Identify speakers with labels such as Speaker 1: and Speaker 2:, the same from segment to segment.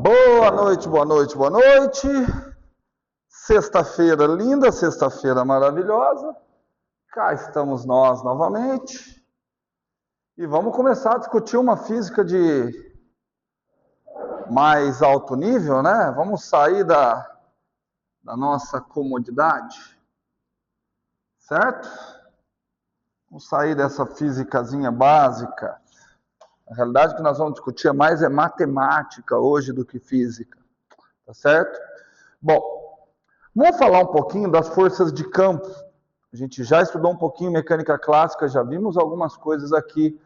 Speaker 1: Boa noite, boa noite, boa noite. Sexta-feira linda, sexta-feira maravilhosa. Cá estamos nós novamente. E vamos começar a discutir uma física de mais alto nível, né? Vamos sair da nossa comodidade, certo? Vamos sair dessa físicazinha básica. Na realidade, o que nós vamos discutir mais é matemática hoje do que física, tá certo? Bom, vamos falar um pouquinho das forças de campo. A gente já estudou um pouquinho mecânica clássica, já vimos algumas coisas aqui.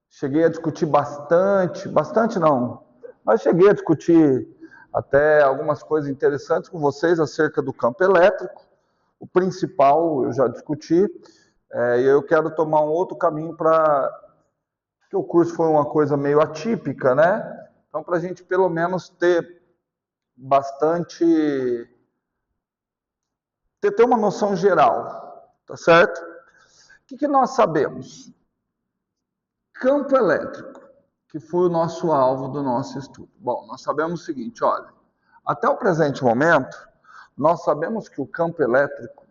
Speaker 1: Cheguei a discutir bastante não, mas cheguei a discutir até algumas coisas interessantes com vocês acerca do campo elétrico. O principal eu já discuti, e eu quero tomar um outro caminho porque o curso foi uma coisa meio atípica, né? Então, para a gente pelo menos ter ter uma noção geral, tá certo? O que nós sabemos? Campo elétrico, que foi o nosso alvo do nosso estudo. Bom, nós sabemos o seguinte, olha, até o presente momento, nós sabemos que o campo elétrico,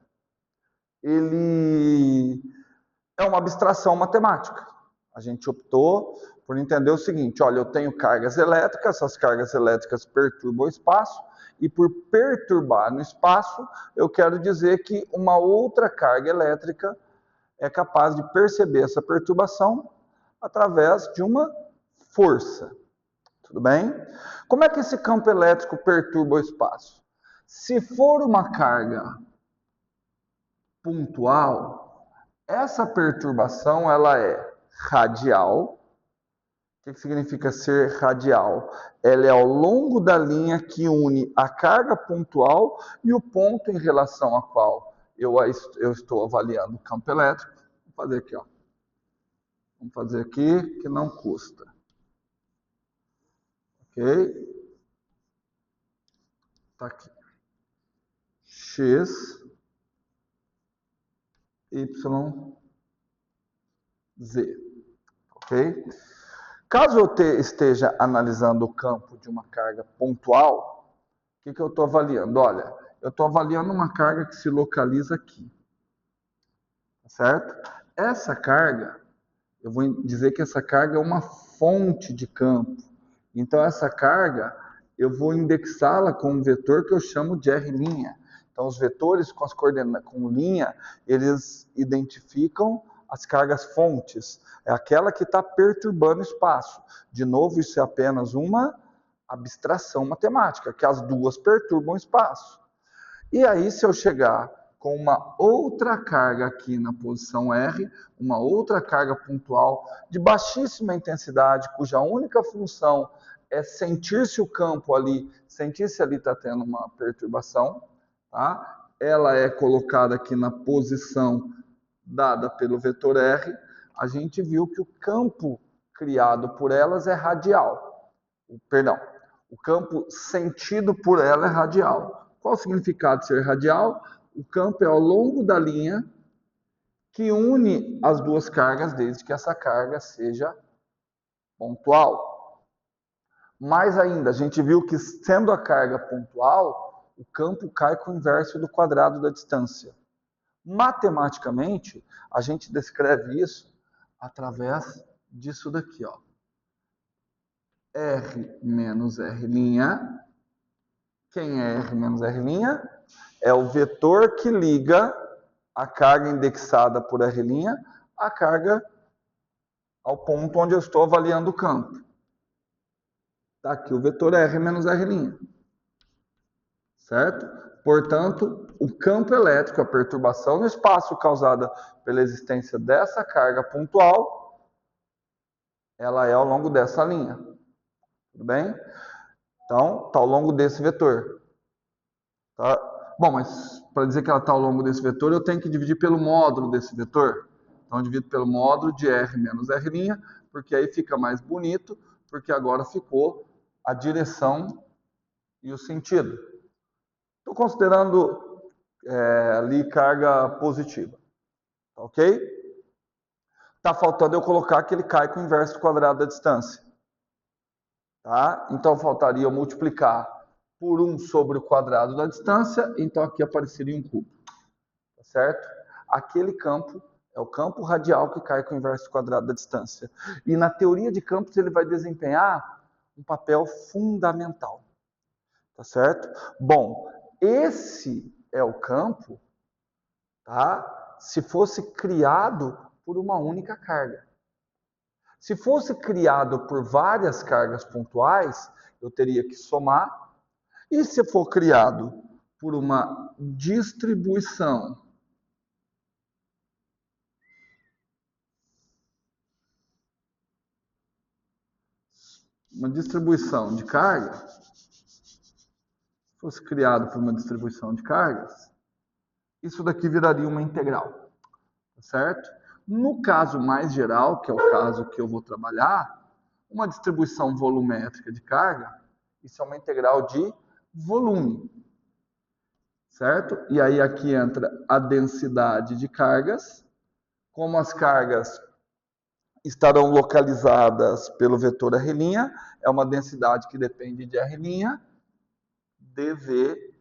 Speaker 1: ele é uma abstração matemática. A gente optou por entender o seguinte, olha, eu tenho cargas elétricas, essas cargas elétricas perturbam o espaço, e por perturbar no espaço, eu quero dizer que uma outra carga elétrica é capaz de perceber essa perturbação através de uma força. Tudo bem? Como é que esse campo elétrico perturba o espaço? Se for uma carga pontual, essa perturbação ela é radial. O que significa ser radial? Ela é ao longo da linha que une a carga pontual e o ponto em relação ao qual eu estou avaliando o campo elétrico. Vou fazer aqui, ó. Vamos fazer aqui que não custa. Ok? Tá aqui. X, Y, Z. Ok? Caso eu esteja analisando o campo de uma carga pontual, o que eu estou avaliando? Olha, eu estou avaliando uma carga que se localiza aqui. Certo? Essa carga, eu vou dizer que essa carga é uma fonte de campo. Então, essa carga, eu vou indexá-la com um vetor que eu chamo de R'. Então, os vetores com as coordenadas com linha, eles identificam as cargas fontes. É aquela que está perturbando o espaço. De novo, isso é apenas uma abstração matemática, que as duas perturbam o espaço. E aí, se eu chegar com uma outra carga aqui na posição R, uma outra carga pontual de baixíssima intensidade, cuja única função é sentir se o campo ali, sentir se ali está tendo uma perturbação, tá? Ela é colocada aqui na posição dada pelo vetor R, a gente viu que o campo criado por elas é radial. Perdão, o campo sentido por ela é radial. Qual o significado de ser radial? O campo é ao longo da linha que une as duas cargas, desde que essa carga seja pontual. Mais ainda, a gente viu que sendo a carga pontual, o campo cai com o inverso do quadrado da distância. Matematicamente, a gente descreve isso através disso daqui, ó. R menos R'. Quem é R menos R'? É o vetor que liga a carga indexada por R' à carga ao ponto onde eu estou avaliando o campo. Está aqui o vetor R menos R'. Certo? Portanto, o campo elétrico, a perturbação no espaço causada pela existência dessa carga pontual, ela é ao longo dessa linha. Tudo bem? Então, está ao longo desse vetor. Tá? Bom, mas para dizer que ela está ao longo desse vetor, eu tenho que dividir pelo módulo desse vetor. Então, eu divido pelo módulo de R menos R', porque aí fica mais bonito, porque agora ficou a direção e o sentido. Estou considerando ali carga positiva. Ok? Está faltando eu colocar que ele cai com o inverso do quadrado da distância. Tá? Então, faltaria eu multiplicar por 1 sobre o quadrado da distância, então aqui apareceria um cubo. Tá certo? Aquele campo é o campo radial que cai com o inverso quadrado da distância. E na teoria de campos ele vai desempenhar um papel fundamental. Tá certo? Bom, esse é o campo, tá? Se fosse criado por uma única carga. Se fosse criado por várias cargas pontuais, eu teria que somar. E se for criado por uma distribuição de carga, fosse criado por uma distribuição de cargas, isso daqui viraria uma integral, certo? No caso mais geral, que é o caso que eu vou trabalhar, uma distribuição volumétrica de carga, isso é uma integral de volume, certo? E aí aqui entra a densidade de cargas, como as cargas estarão localizadas pelo vetor R', é uma densidade que depende de R', dV',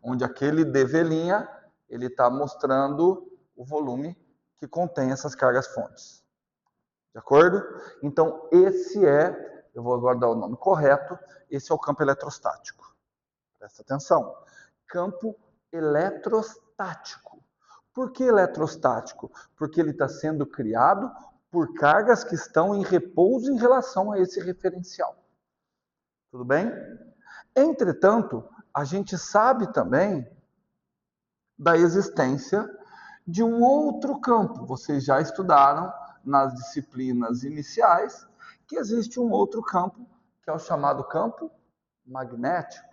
Speaker 1: onde aquele dV', ele está mostrando o volume que contém essas cargas fontes. De acordo? Então, esse é, eu vou agora dar o nome correto, esse é o campo eletrostático. Presta atenção. Campo eletrostático. Por que eletrostático? Porque ele está sendo criado por cargas que estão em repouso em relação a esse referencial. Tudo bem? Entretanto, a gente sabe também da existência de um outro campo. Vocês já estudaram nas disciplinas iniciais que existe um outro campo, que é o chamado campo magnético.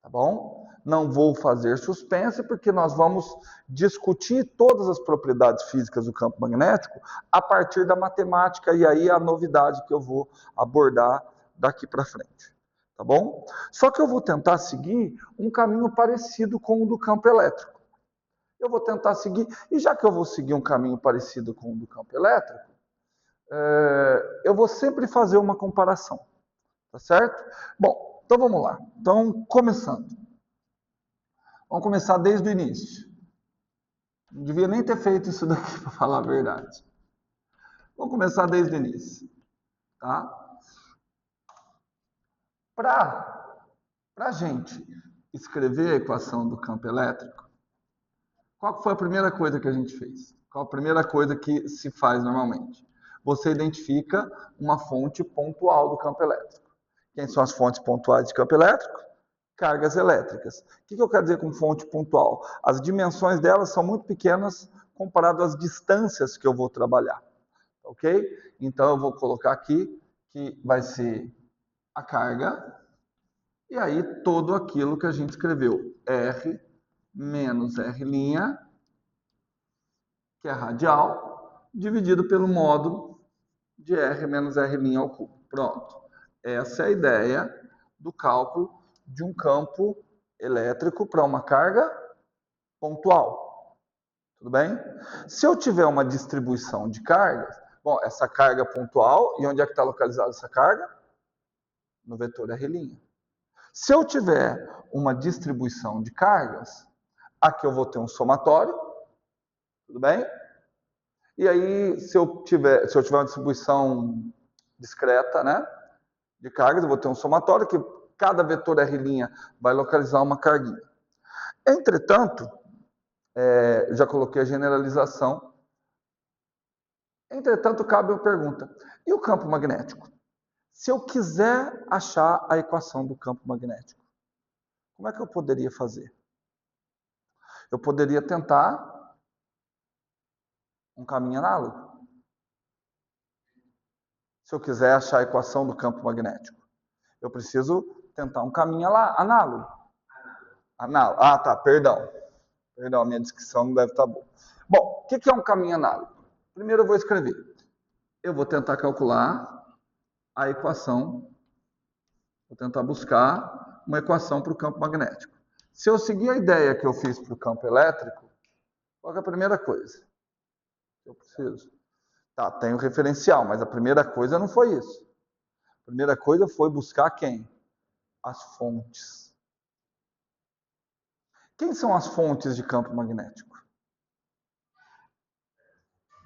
Speaker 1: Tá bom? Não vou fazer suspense, porque nós vamos discutir todas as propriedades físicas do campo magnético a partir da matemática, e aí a novidade que eu vou abordar daqui para frente. Tá bom? Só que eu vou tentar seguir um caminho parecido com o do campo elétrico. Eu vou tentar seguir, e já que eu vou seguir um caminho parecido com o do campo elétrico, eu vou sempre fazer uma comparação. Tá certo? Bom, então vamos lá. Então, começando. Vamos começar desde o início. Não devia nem ter feito isso daqui, para falar a verdade. Vamos começar desde o início. Tá? Para a gente escrever a equação do campo elétrico, qual foi a primeira coisa que a gente fez? Qual a primeira coisa que se faz normalmente? Você identifica uma fonte pontual do campo elétrico. Quem são as fontes pontuais de campo elétrico? Cargas elétricas. O que eu quero dizer com fonte pontual? As dimensões delas são muito pequenas comparado às distâncias que eu vou trabalhar. Ok? Então eu vou colocar aqui que vai ser a carga, e aí todo aquilo que a gente escreveu. R menos R', que é radial, dividido pelo módulo de R menos R' ao cubo. Pronto. Essa é a ideia do cálculo de um campo elétrico para uma carga pontual. Tudo bem? Se eu tiver uma distribuição de cargas, bom, essa carga pontual, e onde é que está localizada essa carga? No vetor R'. Se eu tiver uma distribuição de cargas, aqui eu vou ter um somatório, tudo bem? E aí, se eu tiver uma distribuição discreta, né, de cargas, eu vou ter um somatório que cada vetor R' vai localizar uma carguinha. Entretanto, já coloquei a generalização. Entretanto, cabe uma pergunta. E o campo magnético? Se eu quiser achar a equação do campo magnético, como é que eu poderia fazer? Eu poderia tentar um caminho análogo. Se eu quiser achar a equação do campo magnético, eu preciso tentar um caminho análogo. Ah, tá, perdão. Perdão, minha descrição não deve estar boa. Bom, o que é um caminho análogo? Primeiro eu vou escrever. Eu vou tentar calcular a equação, vou tentar buscar uma equação para o campo magnético. Se eu seguir a ideia que eu fiz para o campo elétrico, qual é a primeira coisa que eu preciso? Tá, tem o referencial, mas a primeira coisa não foi isso. A primeira coisa foi buscar quem? As fontes. Quem são as fontes de campo magnético?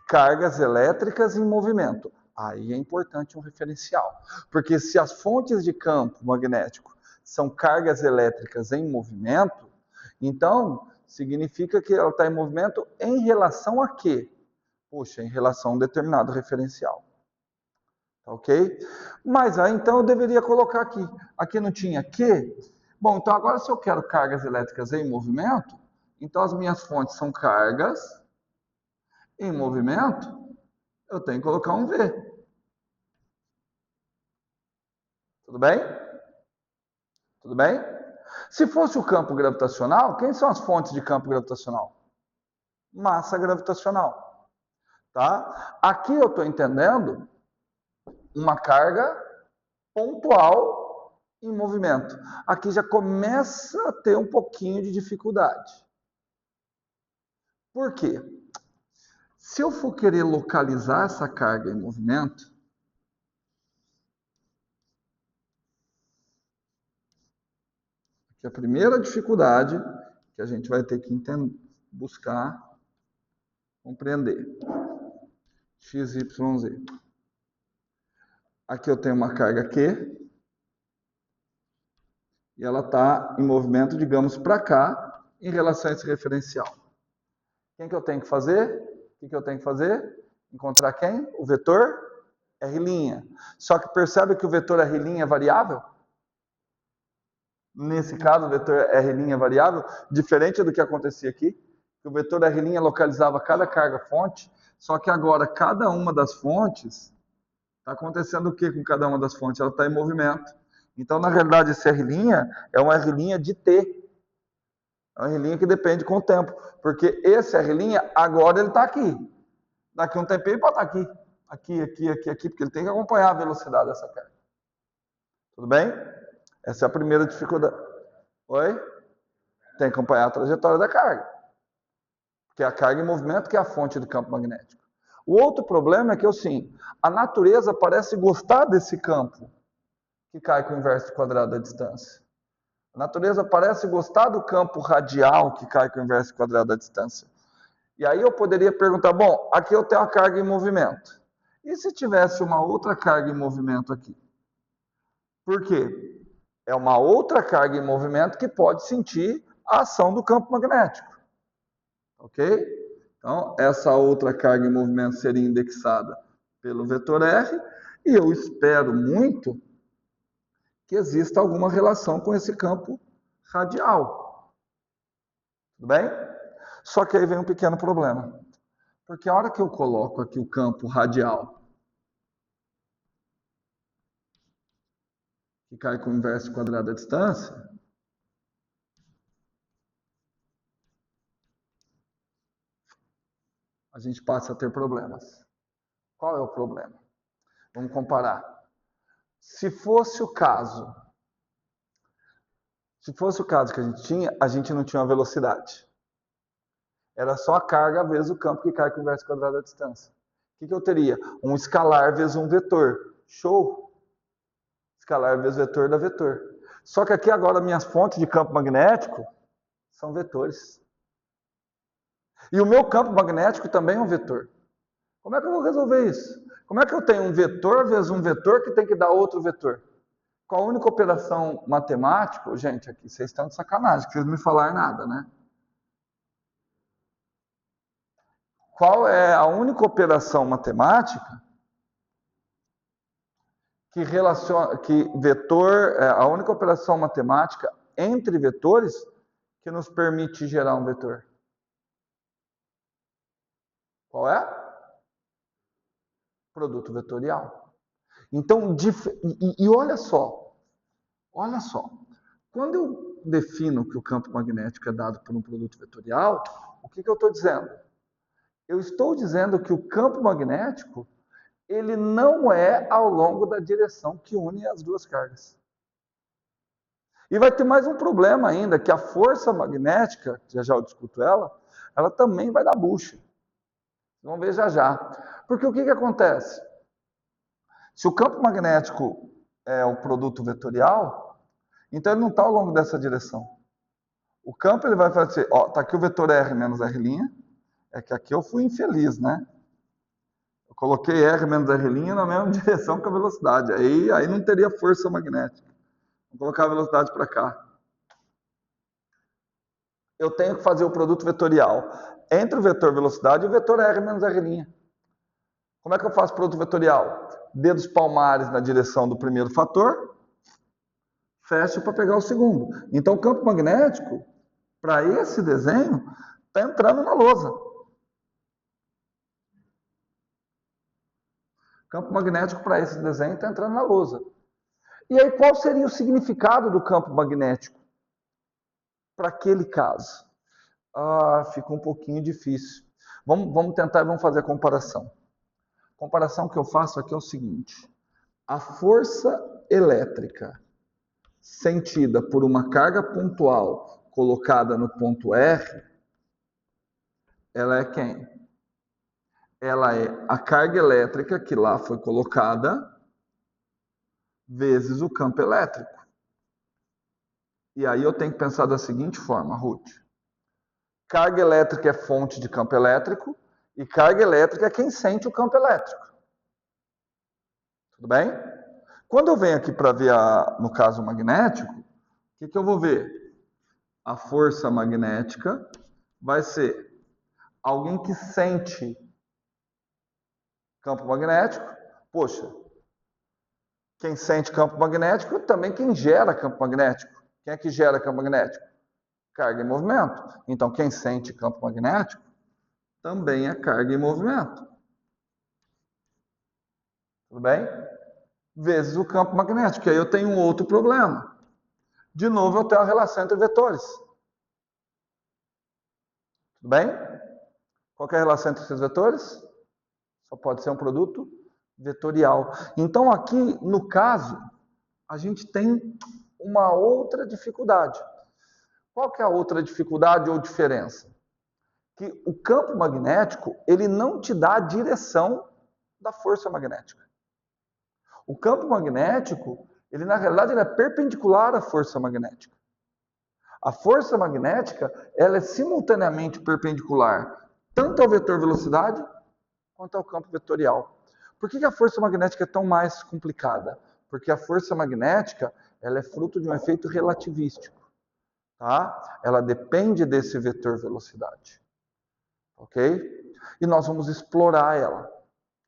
Speaker 1: Cargas elétricas em movimento. Aí é importante um referencial. Porque se as fontes de campo magnético são cargas elétricas em movimento, então significa que ela está em movimento em relação a quê? Puxa, em relação a um determinado referencial. Ok? Mas aí então eu deveria colocar aqui. Aqui não tinha que? Bom, então agora se eu quero cargas elétricas em movimento, então as minhas fontes são cargas em movimento, eu tenho que colocar um V. Tudo bem? Tudo bem? Se fosse o campo gravitacional, quem são as fontes de campo gravitacional? Massa gravitacional. Tá? Aqui eu estou entendendo uma carga pontual em movimento. Aqui já começa a ter um pouquinho de dificuldade. Por quê? Se eu for querer localizar essa carga em movimento, aqui é a primeira dificuldade que a gente vai ter que buscar compreender. X, Y, Z. Aqui eu tenho uma carga Q, e ela está em movimento, digamos, para cá, em relação a esse referencial. Quem que eu tenho que fazer? O que eu tenho que fazer? Encontrar quem? O vetor R'. Só que percebe que o vetor R' é variável? Nesse caso, o vetor R' é variável, diferente do que acontecia aqui, que o vetor R' localizava cada carga-fonte, só que agora cada uma das fontes, está acontecendo o que com cada uma das fontes? Ela está em movimento. Então, na realidade, esse R' é uma R' de T. É uma R' que depende com o tempo. Porque esse R' agora ele está aqui. Daqui a um tempinho ele pode estar aqui. Aqui, porque ele tem que acompanhar a velocidade dessa carga. Tudo bem? Essa é a primeira dificuldade. Oi? Tem que acompanhar a trajetória da carga. Porque é a carga em movimento que é a fonte do campo magnético. O outro problema é que, assim, a natureza parece gostar desse campo que cai com o inverso quadrado da distância. A natureza parece gostar do campo radial que cai com o inverso quadrado da distância. E aí eu poderia perguntar, bom, aqui eu tenho a carga em movimento. E se tivesse uma outra carga em movimento aqui? Por quê? É uma outra carga em movimento que pode sentir a ação do campo magnético. Ok? Então, essa outra carga em movimento seria indexada pelo vetor R, e eu espero muito que exista alguma relação com esse campo radial. Tudo bem? Só que aí vem um pequeno problema. Porque a hora que eu coloco aqui o campo radial, que cai com o inverso quadrado da distância, a gente passa a ter problemas. Qual é o problema? Vamos comparar. Se fosse o caso que a gente não tinha uma velocidade. Era só a carga vezes o campo que cai com o inverso quadrado da distância. O que eu teria? Um escalar vezes um vetor. Show! Escalar vezes vetor dá vetor. Só que aqui agora minhas fontes de campo magnético são vetores. E o meu campo magnético também é um vetor. Como é que eu vou resolver isso? Como é que eu tenho um vetor vezes um vetor que tem que dar outro vetor? Com a única operação matemática, gente, aqui vocês estão de sacanagem, que vocês não me falaram nada, né? Qual é a única operação matemática que relaciona, que vetor, a única operação matemática entre vetores que nos permite gerar um vetor? Qual é? Produto vetorial. Então, e olha só, quando eu defino que o campo magnético é dado por um produto vetorial, o que eu estou dizendo? Eu estou dizendo que o campo magnético ele não é ao longo da direção que une as duas cargas. E vai ter mais um problema ainda, que a força magnética, já eu discuto ela também vai dar bucha. Vamos ver já. Porque o que acontece? Se o campo magnético é o produto vetorial, então ele não está ao longo dessa direção. O campo ele vai fazer, ó, tá aqui o vetor R menos R', é que aqui eu fui infeliz, né? Eu coloquei R menos R' na mesma direção que a velocidade, aí não teria força magnética. Vou colocar a velocidade para cá. Eu tenho que fazer o produto vetorial entre o vetor velocidade e o vetor R menos R'. Como é que eu faço o produto vetorial? Dedos palmares na direção do primeiro fator, fecho para pegar o segundo. Então o campo magnético, para esse desenho, está entrando na lousa. O campo magnético para esse desenho está entrando na lousa. E aí qual seria o significado do campo magnético para aquele caso? Fica um pouquinho difícil. Vamos tentar e vamos fazer a comparação. A comparação que eu faço aqui é o seguinte. A força elétrica sentida por uma carga pontual colocada no ponto R, ela é quem? Ela é a carga elétrica que lá foi colocada vezes o campo elétrico. E aí eu tenho que pensar da seguinte forma, Ruth. Carga elétrica é fonte de campo elétrico e carga elétrica é quem sente o campo elétrico. Tudo bem? Quando eu venho aqui para ver, no caso magnético, o que eu vou ver? A força magnética vai ser alguém que sente campo magnético. Poxa, quem sente campo magnético também quem gera campo magnético. Quem é que gera campo magnético? Carga em movimento. Então, quem sente campo magnético também é carga em movimento. Tudo bem? Vezes o campo magnético. Aí eu tenho um outro problema. De novo, eu tenho a relação entre vetores. Tudo bem? Qual é a relação entre esses vetores? Só pode ser um produto vetorial. Então, aqui, no caso, a gente tem uma outra dificuldade. Qual que é a outra dificuldade ou diferença? Que o campo magnético, ele não te dá a direção da força magnética. O campo magnético, ele na realidade ele é perpendicular à força magnética. A força magnética, ela é simultaneamente perpendicular tanto ao vetor velocidade quanto ao campo vetorial. Por que a força magnética é tão mais complicada? Porque a força magnética, ela é fruto de um efeito relativístico. Tá? Ela depende desse vetor velocidade. Ok? E nós vamos explorar ela.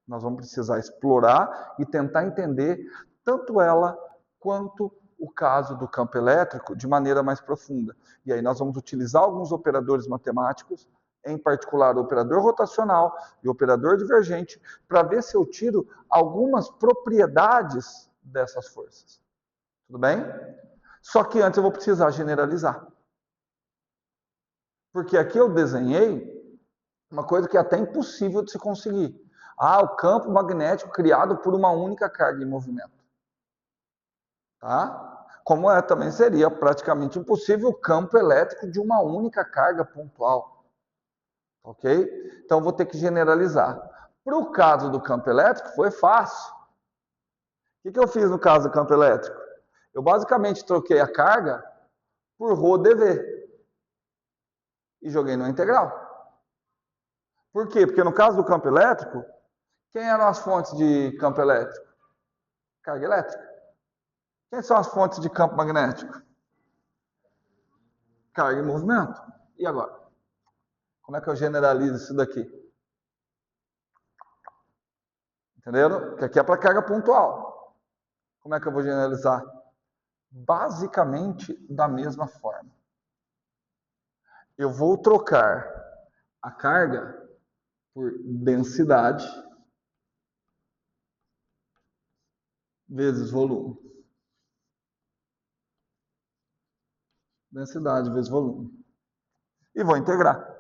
Speaker 1: Nós vamos precisar explorar e tentar entender tanto ela quanto o caso do campo elétrico de maneira mais profunda. E aí nós vamos utilizar alguns operadores matemáticos, em particular o operador rotacional e o operador divergente, para ver se eu tiro algumas propriedades dessas forças. Tudo bem? Só que antes eu vou precisar generalizar. Porque aqui eu desenhei uma coisa que é até impossível de se conseguir. O campo magnético criado por uma única carga em movimento. Tá? Como também seria praticamente impossível o campo elétrico de uma única carga pontual. Ok? Então vou ter que generalizar. Para o caso do campo elétrico foi fácil. O que eu fiz no caso do campo elétrico? Eu basicamente troquei a carga por ρdV e joguei no integral. Por quê? Porque no caso do campo elétrico, quem eram as fontes de campo elétrico? Carga elétrica. Quem são as fontes de campo magnético? Carga e movimento. E agora? Como é que eu generalizo isso daqui? Entenderam? Porque aqui é para carga pontual. Como é que eu vou generalizar? Basicamente da mesma forma. Eu vou trocar a carga por densidade vezes volume. Densidade vezes volume. E vou integrar.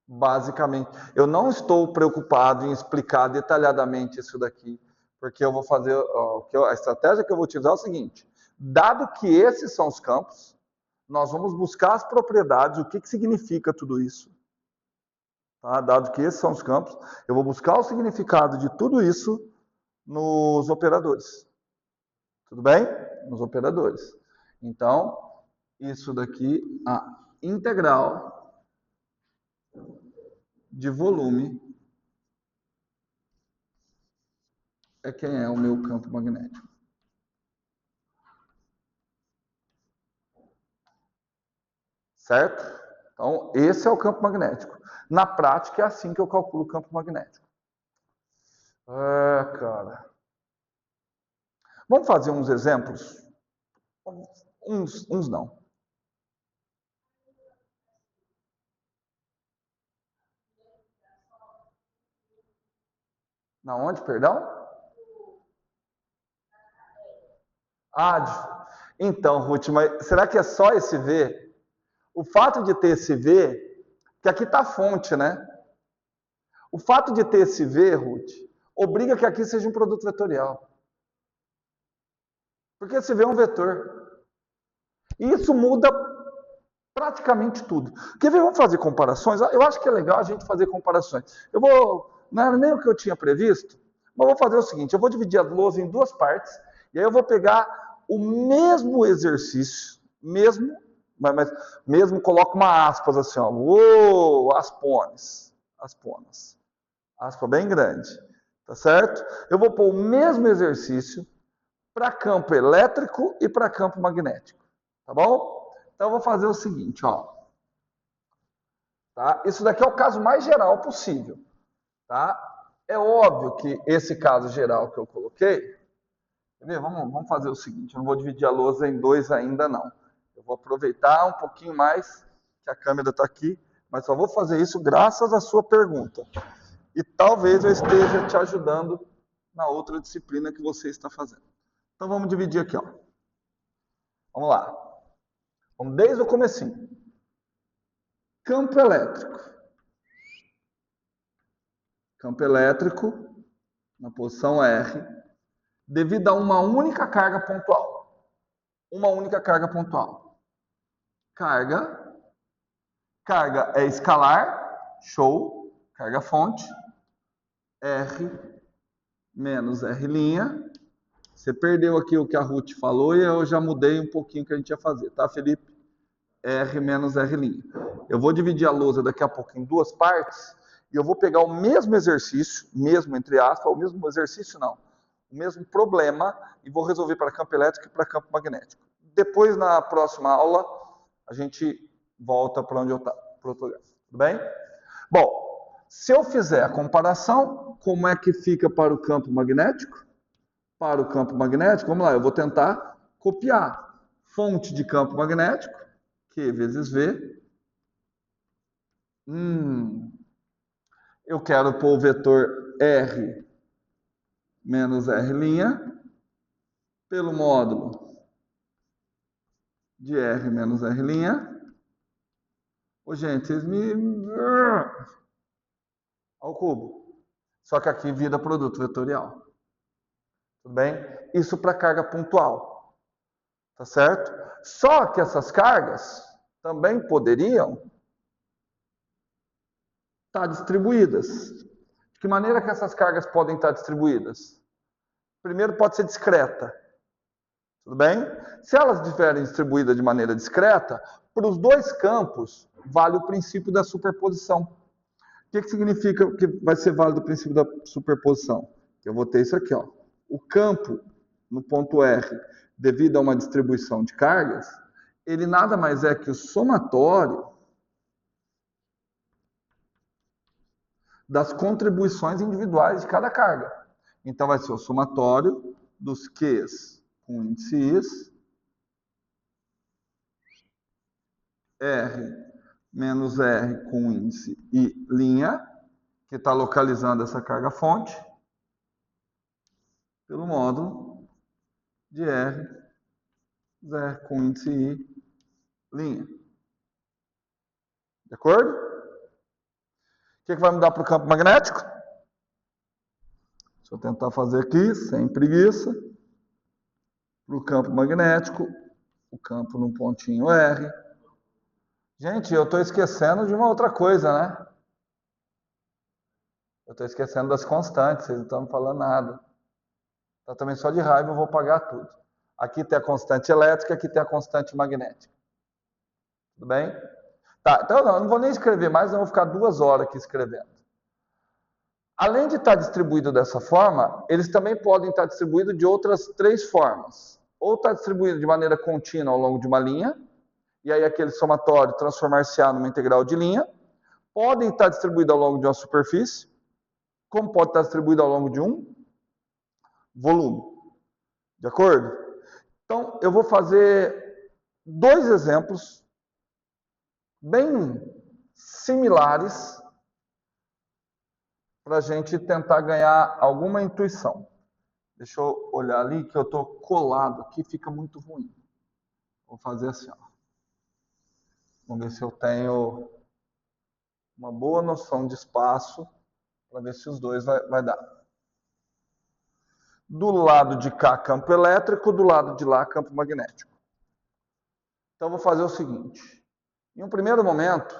Speaker 1: Basicamente, eu não estou preocupado em explicar detalhadamente isso daqui, porque eu vou fazer, a estratégia que eu vou utilizar é o seguinte, dado que esses são os campos, nós vamos buscar as propriedades, o que significa tudo isso. Tá? Dado que esses são os campos, eu vou buscar o significado de tudo isso nos operadores. Tudo bem? Nos operadores. Então, isso daqui, a integral de volume é quem é o meu campo magnético. Certo? Então, esse é o campo magnético. Na prática, é assim que eu calculo o campo magnético. Cara. Vamos fazer uns exemplos? Uns não. Na onde, perdão? Então, Ruth, mas será que é só esse V? O fato de ter esse V, que aqui está a fonte, né? O fato de ter esse V, Ruth, obriga que aqui seja um produto vetorial. Porque esse V é um vetor. E isso muda praticamente tudo. Quer ver? Vamos fazer comparações? Eu acho que é legal a gente fazer comparações. Não era nem o que eu tinha previsto, mas vou fazer o seguinte, eu vou dividir a lousa em duas partes, e aí eu vou pegar o mesmo exercício, mas mesmo coloco uma aspas assim, ó, aspones, aspa bem grande, tá certo? Eu vou pôr o mesmo exercício para campo elétrico e para campo magnético, tá bom? Então eu vou fazer o seguinte, ó. Tá? Isso daqui é o caso mais geral possível, tá? É óbvio que esse caso geral que eu coloquei, vamos fazer o seguinte, eu não vou dividir a lousa em dois ainda não. Eu vou aproveitar um pouquinho mais que a câmera está aqui, mas só vou fazer isso graças à sua pergunta. E talvez eu esteja te ajudando na outra disciplina que você está fazendo. Então vamos dividir aqui, ó. Vamos lá. Vamos desde o comecinho. Campo elétrico. Campo elétrico, na posição R, devido a uma única carga pontual. Uma única carga pontual. Carga é escalar, show, carga fonte, R menos R'. Você perdeu aqui o que a Ruth falou e eu já mudei um pouquinho o que a gente ia fazer, tá, Felipe? R menos R'. Eu vou dividir a lousa daqui a pouco em duas partes e eu vou pegar o mesmo exercício, mesmo entre aspas, o mesmo exercício não, o mesmo problema e vou resolver para campo elétrico e para campo magnético. Depois, na próxima aula, a gente volta para onde eu estava, para outro lugar. Tudo bem? Bom, se eu fizer a comparação, como é que fica para o campo magnético? Para o campo magnético, vamos lá, eu vou tentar copiar. Fonte de campo magnético, Q vezes V. Eu quero pôr o vetor R menos R' pelo módulo de R menos R'. Ô, gente, vocês me... ao cubo. Só que aqui vira produto vetorial. Tudo bem? Isso para carga pontual. Tá certo? Só que essas cargas também poderiam estar distribuídas. De que maneira que essas cargas podem estar distribuídas? Primeiro, pode ser discreta. Tudo bem? Se elas estiverem distribuídas de maneira discreta, para os dois campos, vale o princípio da superposição. O que significa que vai ser válido o princípio da superposição? Eu vou ter isso aqui, ó. O campo no ponto R, devido a uma distribuição de cargas, ele nada mais é que o somatório das contribuições individuais de cada carga. Então vai ser o somatório dos Qs com índice Is, R menos R com índice I', que está localizando essa carga fonte, pelo módulo de R, R com índice I'. De acordo? O que vai mudar para o campo magnético? Deixa eu tentar fazer aqui, sem preguiça. Para o campo magnético, o campo no pontinho R. Gente, eu estou esquecendo de uma outra coisa, né? Eu estou esquecendo das constantes, vocês não estão me falando nada. Então, também só de raiva eu vou pagar tudo. Aqui tem a constante elétrica, aqui tem a constante magnética. Tudo bem? Tá, então eu não vou nem escrever mais, eu vou ficar 2 horas aqui escrevendo. Além de estar distribuído dessa forma, eles também podem estar distribuídos de outras 3 formas. Ou está distribuído de maneira contínua ao longo de uma linha, e aí aquele somatório transformar-se-á numa integral de linha. Podem estar distribuídos ao longo de uma superfície, como pode estar distribuído ao longo de um volume. De acordo? Então, eu vou fazer 2 exemplos bem similares para a gente tentar ganhar alguma intuição. Deixa eu olhar ali que eu estou colado aqui, fica muito ruim. Vou fazer assim, ó. Vamos ver se eu tenho uma boa noção de espaço para ver se os dois vai dar. Do lado de cá, campo elétrico, do lado de lá, campo magnético. Então, eu vou fazer o seguinte. Em um primeiro momento,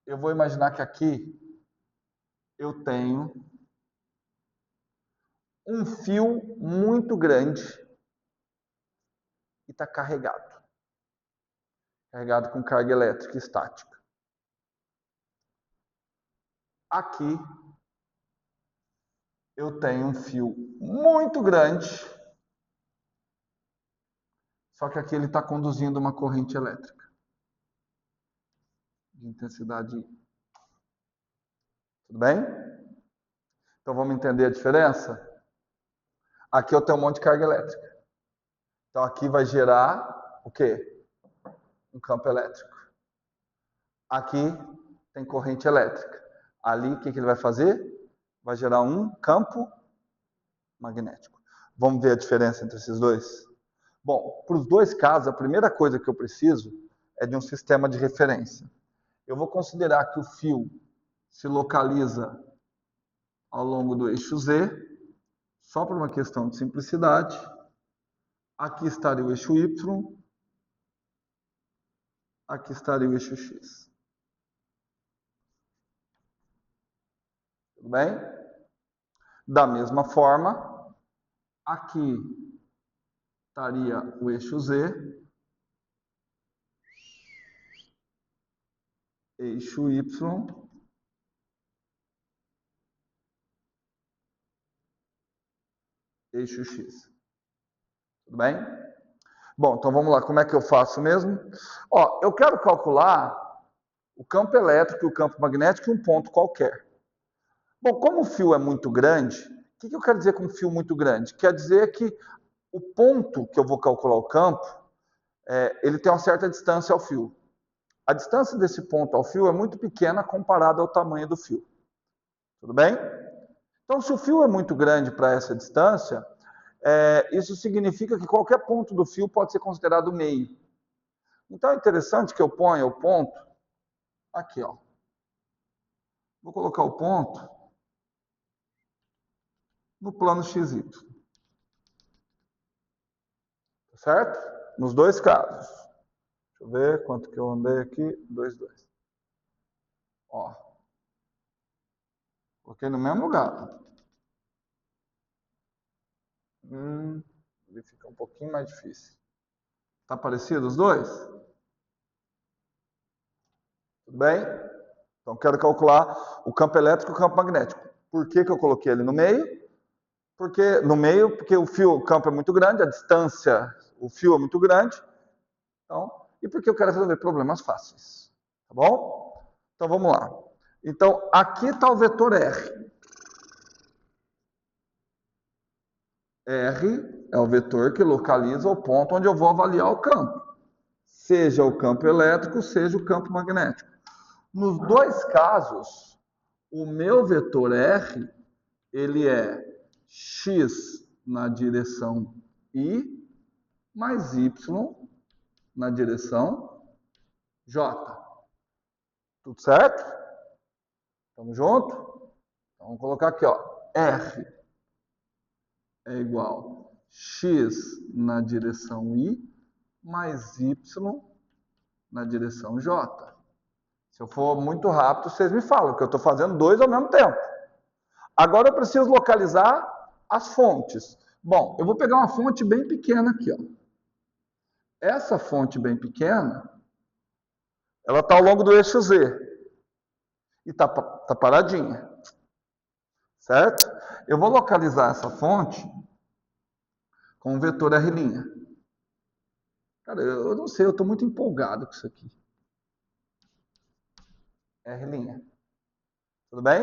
Speaker 1: eu vou imaginar que aqui eu tenho um fio muito grande e está carregado. Carregado com carga elétrica estática. Aqui eu tenho um fio muito grande, só que aqui ele está conduzindo uma corrente elétrica de intensidade I. Tudo bem? Então vamos entender a diferença? Aqui eu tenho um monte de carga elétrica. Então aqui vai gerar o quê? Um campo elétrico. Aqui tem corrente elétrica. Ali o que ele vai fazer? Vai gerar um campo magnético. Vamos ver a diferença entre esses dois? Bom, para os dois casos, a primeira coisa que eu preciso é de um sistema de referência. Eu vou considerar que o fio se localiza ao longo do eixo Z, só por uma questão de simplicidade. Aqui estaria o eixo Y, aqui estaria o eixo X. Tudo bem? Da mesma forma, aqui estaria o eixo Z, eixo Y, eixo X. Tudo bem? Bom, então vamos lá, como é que eu faço mesmo? Ó, eu quero calcular o campo elétrico e o campo magnético em um ponto qualquer. Bom, como o fio é muito grande, o que eu quero dizer com fio muito grande? Quer dizer que o ponto que eu vou calcular o campo, ele tem uma certa distância ao fio. A distância desse ponto ao fio é muito pequena comparada ao tamanho do fio. Tudo bem? Então, se o fio é muito grande para essa distância, isso significa que qualquer ponto do fio pode ser considerado meio. Então, é interessante que eu ponha o ponto aqui, ó. Vou colocar o ponto no plano XY. Certo? Nos dois casos. Deixa eu ver quanto que eu andei aqui. 2, 2. Ó. Coloquei no mesmo lugar. Ele fica um pouquinho mais difícil. Tá parecido os dois? Tudo bem? Então, quero calcular o campo elétrico e o campo magnético. Por que eu coloquei ele no meio? Porque o campo é muito grande, a distância, o fio é muito grande. Então, e porque eu quero resolver problemas fáceis. Tá bom? Então, vamos lá. Então, aqui está o vetor R. R é o vetor que localiza o ponto onde eu vou avaliar o campo. Seja o campo elétrico, seja o campo magnético. Nos dois casos, o meu vetor R, ele é x na direção I mais y na direção J. Tudo certo? Tamo junto? Então, vamos colocar aqui, ó. R é igual a x na direção I mais y na direção J. Se eu for muito rápido, vocês me falam, que eu estou fazendo dois ao mesmo tempo. Agora eu preciso localizar as fontes. Bom, eu vou pegar uma fonte bem pequena aqui, ó. Essa fonte bem pequena, ela está ao longo do eixo Z. E está paradinha. Certo? Eu vou localizar essa fonte com o vetor R'. Cara, eu não sei, eu estou muito empolgado com isso aqui. R'. Tudo bem?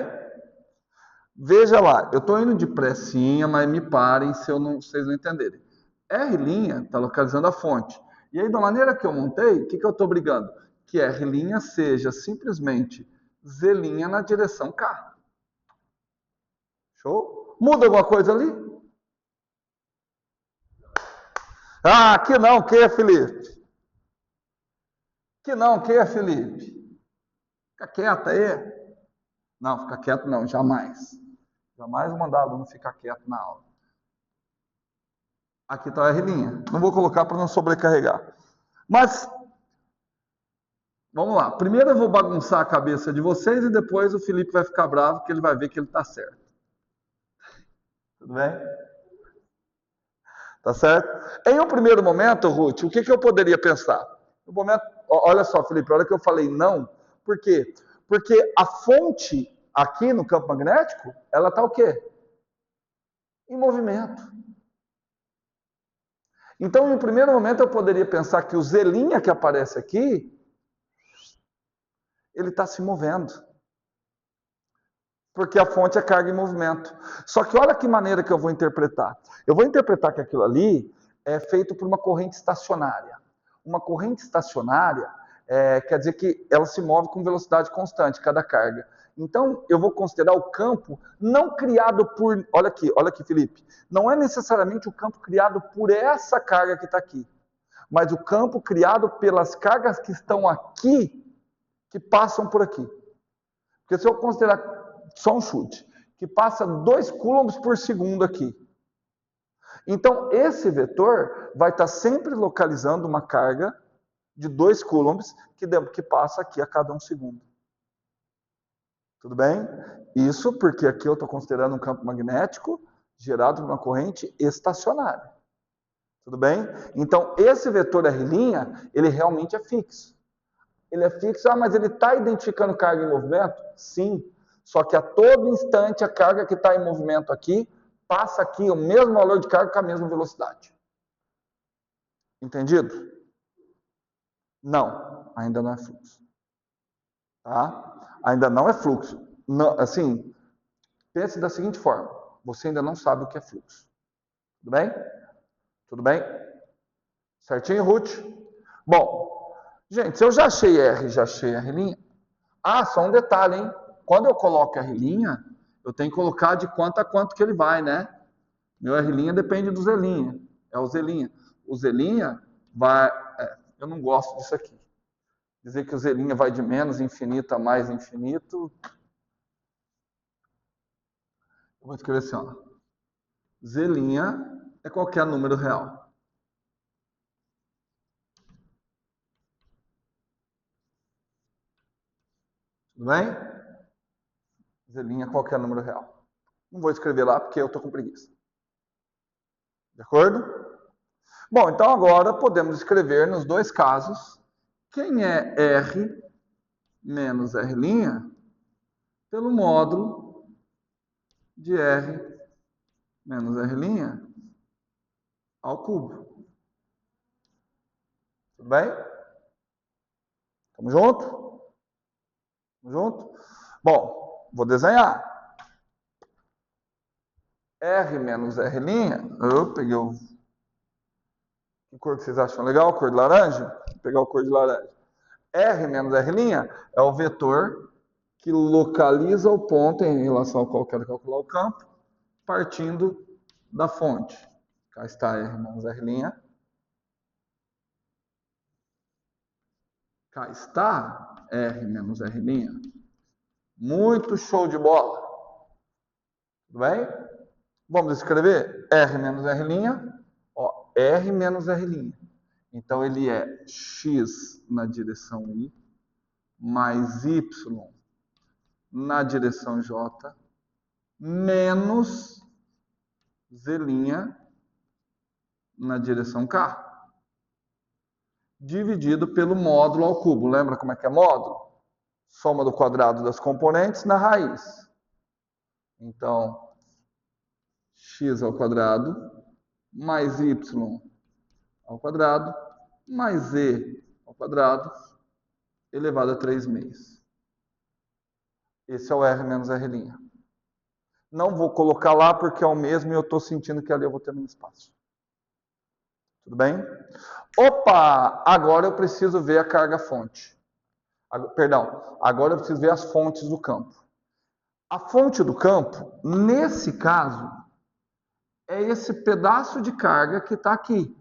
Speaker 1: Veja lá, eu estou indo de pressinha, mas me parem se vocês não entenderem. R' está localizando a fonte. E aí, da maneira que eu montei, o que eu estou brigando? Que R' seja simplesmente Z' na direção K. Show? Muda alguma coisa ali? Ah, aqui não, que é Felipe? Que não, que é Felipe? Fica quieto aí. Não, fica quieto não, jamais. Jamais mandar aluno ficar quieto na aula. Aqui está a R'. Não vou colocar para não sobrecarregar. Mas, vamos lá. Primeiro eu vou bagunçar a cabeça de vocês e depois o Felipe vai ficar bravo porque ele vai ver que ele está certo. Tudo bem? Tá certo? Em um primeiro momento, Ruth, o que eu poderia pensar? No momento, olha só, Felipe, a hora que eu falei não, por quê? Porque a fonte aqui no campo magnético, ela está o quê? Em movimento. Então, em um primeiro momento, eu poderia pensar que o Z' que aparece aqui, ele está se movendo. Porque a fonte é carga em movimento. Só que olha que maneira que eu vou interpretar. Eu vou interpretar que aquilo ali é feito por uma corrente estacionária. Uma corrente estacionária quer dizer que ela se move com velocidade constante, cada carga. Então, eu vou considerar o campo não criado por... Olha aqui, Felipe. Não é necessariamente o campo criado por essa carga que está aqui. Mas o campo criado pelas cargas que estão aqui, que passam por aqui. Porque se eu considerar só um chute, que passa 2 coulombs por segundo aqui. Então, esse vetor vai estar sempre localizando uma carga de 2 coulombs que passa aqui a cada 1 segundo. Tudo bem? Isso porque aqui eu estou considerando um campo magnético gerado por uma corrente estacionária. Tudo bem? Então, esse vetor R', ele realmente é fixo. Ele é fixo, mas ele está identificando carga em movimento? Sim. Só que a todo instante a carga que está em movimento aqui, passa aqui o mesmo valor de carga com a mesma velocidade. Entendido? Não, ainda não é fluxo. Tá? Ainda não é fluxo. Não, assim, pense da seguinte forma, você ainda não sabe o que é fluxo. Tudo bem? Tudo bem? Certinho, Ruth? Bom, gente, se eu já achei R, já achei R'. Ah, só um detalhe, hein? Quando eu coloco R', eu tenho que colocar de quanto a quanto que ele vai, né? Meu R' depende do Z'. É o Z'. O Z' vai... eu não gosto disso aqui. Dizer que o Z' vai de menos infinito a mais infinito. Eu vou escrever assim, ó. Z' é qualquer número real. Tudo bem? Z' é qualquer número real. Não vou escrever lá porque eu estou com preguiça. De acordo? Bom, então agora podemos escrever nos dois casos quem é R menos R' pelo módulo de R menos R' ao cubo. Tudo bem? Tamo junto? Tamo junto? Bom, vou desenhar. R menos R', eu peguei o... Que cor que vocês acham legal? Cor de laranja? Vou pegar a cor de laranja. R menos R' é o vetor que localiza o ponto em relação ao qual eu quero calcular o campo, partindo da fonte. Cá está R menos R'. Cá está R menos R'. Muito show de bola. Tudo bem? Vamos escrever R menos R'. Ó, R menos R'. Então, ele é x na direção y, mais y na direção j, menos z' na direção k. dividido pelo módulo ao cubo. Lembra como é que é módulo? Soma do quadrado das componentes na raiz. Então, x ao quadrado mais y ao quadrado mais e ao quadrado elevado a 3 meios. Esse é o R menos R'. Não vou colocar lá porque é o mesmo e eu estou sentindo que ali eu vou ter um espaço. Tudo bem? Opa! Agora eu preciso ver a carga-fonte. Perdão, agora eu preciso ver as fontes do campo. A fonte do campo, nesse caso, é esse pedaço de carga que está aqui.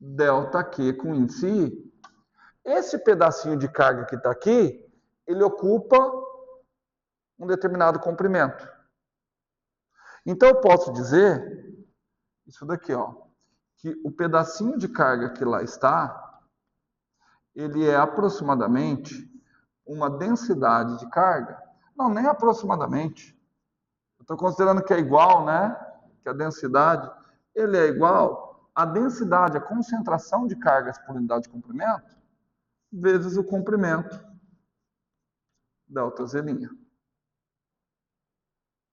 Speaker 1: ΔQ com índice I. Esse pedacinho de carga que está aqui, ele ocupa um determinado comprimento. Então eu posso dizer, isso daqui, ó, que o pedacinho de carga que lá está, ele é aproximadamente uma densidade de carga. Não, nem aproximadamente. Eu estou considerando que é igual, né? Que a densidade, ele é igual à densidade, a concentração de cargas por unidade de comprimento, vezes o comprimento, ΔZ'.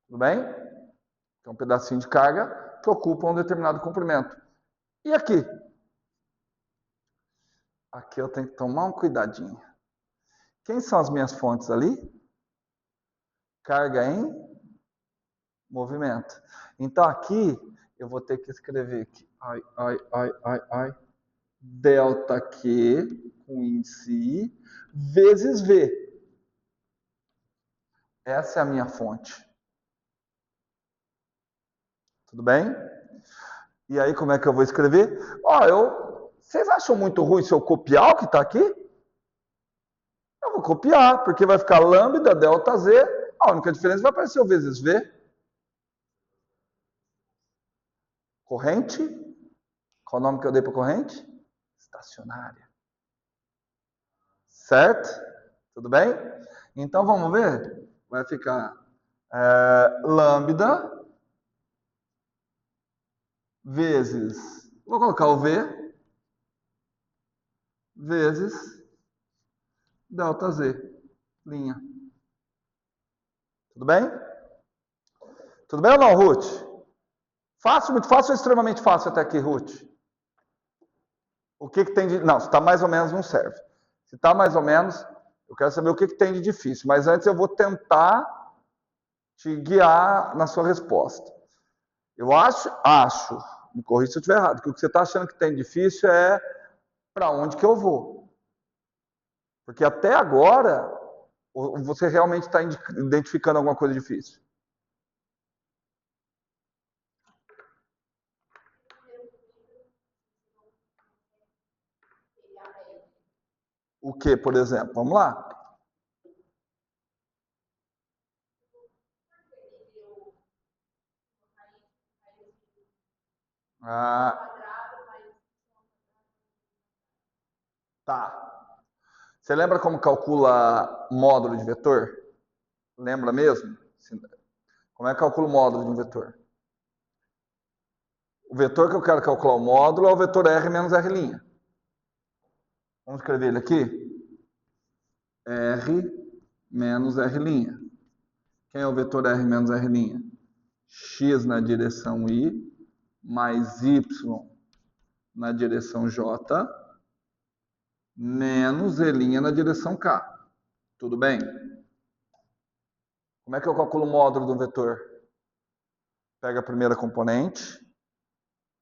Speaker 1: Tudo bem? É um pedacinho de carga que ocupa um determinado comprimento. E aqui? Aqui eu tenho que tomar um cuidadinho. Quem são as minhas fontes ali? Carga em movimento. Então aqui eu vou ter que escrever aqui, ΔQ com índice I vezes V. Essa é a minha fonte. Tudo bem? E aí como é que eu vou escrever? Vocês acham muito ruim se eu copiar o que está aqui? Eu vou copiar, porque vai ficar lambda ΔZ. A única diferença vai aparecer o vezes V. Corrente. Qual o nome que eu dei para corrente? Estacionária. Certo? Tudo bem? Então vamos ver? Vai ficar lambda vezes, vou colocar o V, vezes ΔZ, linha. Tudo bem? Tudo bem ou não, Ruth? Fácil, muito fácil ou extremamente fácil até aqui, Ruth? O que tem de... Não, se está mais ou menos, não serve. Se está mais ou menos, eu quero saber o que tem de difícil. Mas antes eu vou tentar te guiar na sua resposta. Eu acho, me corrija se eu estiver errado, que o que você está achando que tem de difícil é para onde que eu vou. Porque até agora, você realmente está identificando alguma coisa difícil. O que, por exemplo? Vamos lá. Tá. Você lembra como calcula módulo de vetor? Lembra mesmo? Como é que calcula o módulo de um vetor? O vetor que eu quero calcular o módulo é o vetor R menos R'. Vamos escrever ele aqui? R menos R'. Quem é o vetor R menos R'? X na direção Y mais Y na direção J menos E' na direção K. Tudo bem? Como é que eu calculo o módulo do vetor? Pega a primeira componente.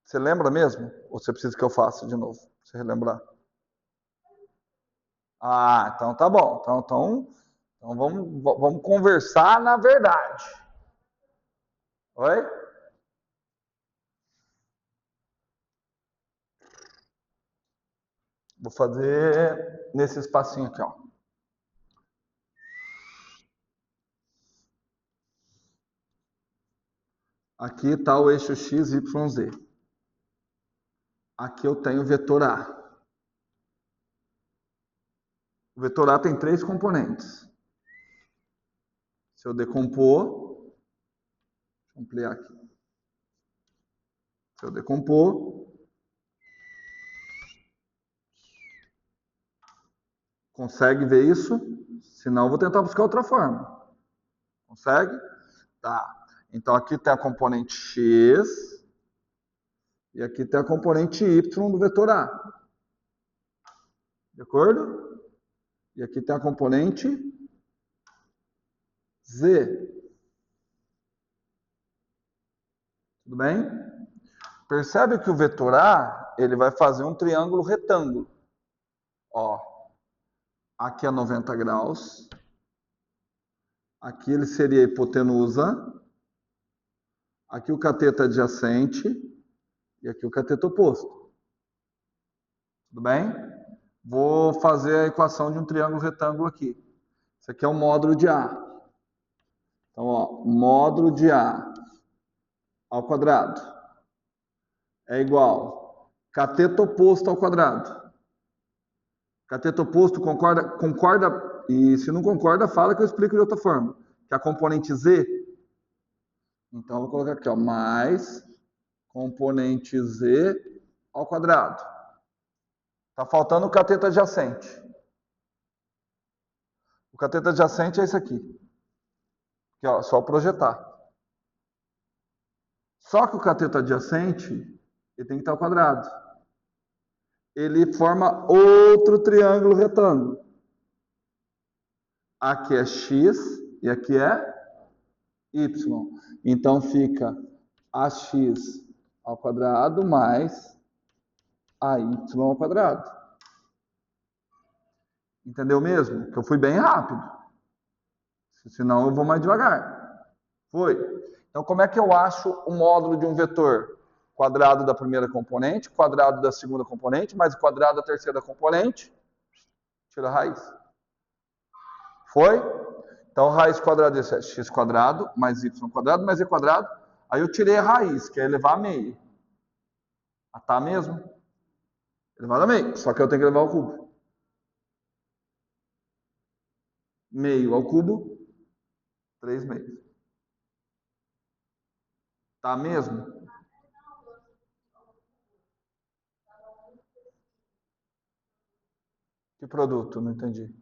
Speaker 1: Você lembra mesmo? Ou você precisa que eu faça de novo? Pra você relembrar. Então tá bom. Então vamos conversar na verdade. Oi? Vou fazer nesse espacinho aqui, ó. Aqui está o eixo x, y, z. Aqui eu tenho o vetor A. O vetor A tem 3 componentes. Se eu decompor, deixa eu ampliar aqui. Se eu decompor, Consegue ver isso? Senão eu vou tentar buscar outra forma. Consegue? Tá. Então aqui tem a componente x e aqui tem a componente y do vetor A. De acordo? E aqui tem a componente z. Tudo bem? Percebe que o vetor A, ele vai fazer um triângulo retângulo. Ó, aqui é 90 graus. Aqui ele seria a hipotenusa. Aqui o cateto adjacente. E aqui o cateto oposto. Tudo bem? Vou fazer a equação de um triângulo retângulo aqui. Isso aqui é o módulo de A. Então, ó, módulo de A ao quadrado é igual cateto oposto ao quadrado. Cateto oposto concorda? Concorda? E se não concorda, fala que eu explico de outra forma. Que a componente Z. Então, eu vou colocar aqui, ó, mais componente Z ao quadrado. Tá faltando o cateto adjacente. O cateto adjacente é esse aqui. Aqui, ó, só projetar. Só que o cateto adjacente, ele tem que estar ao quadrado. Ele forma outro triângulo retângulo. Aqui é x e aqui é y. Então fica ax ao quadrado mais ay ao quadrado. Entendeu mesmo? Que eu fui bem rápido. Senão eu vou mais devagar. Foi. Então como é que eu acho o módulo de um vetor? Quadrado da primeira componente, quadrado da segunda componente, mais o quadrado da terceira componente. Tira a raiz. Foi? Então, raiz quadrada disso é x quadrado mais y quadrado mais e quadrado. Aí eu tirei a raiz, que é elevar a meio. Ah, tá mesmo? Elevado a meio. Só que eu tenho que elevar ao cubo. Meio ao cubo, 3 meios. Tá mesmo? Que produto? Não entendi.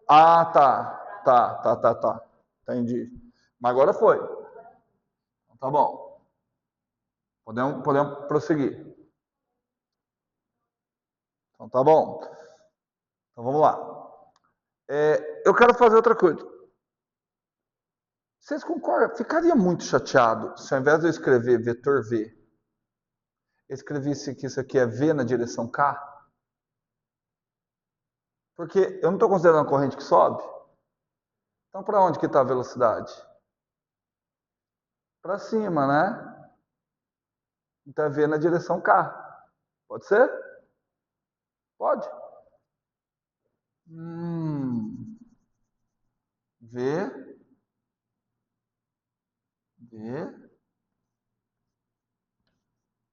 Speaker 1: Ah, tá. Tá. Entendi. Mas agora foi. Então, tá bom. Podemos prosseguir. Então tá bom. Então vamos lá. Eu quero fazer outra coisa. Vocês concordam? Ficaria muito chateado se ao invés de eu escrever vetor V, eu escrevesse que isso aqui é V na direção K? Porque eu não estou considerando a corrente que sobe. Então, para onde que está a velocidade? Para cima, né? Então, é V na direção K. Pode ser? Pode. V. V.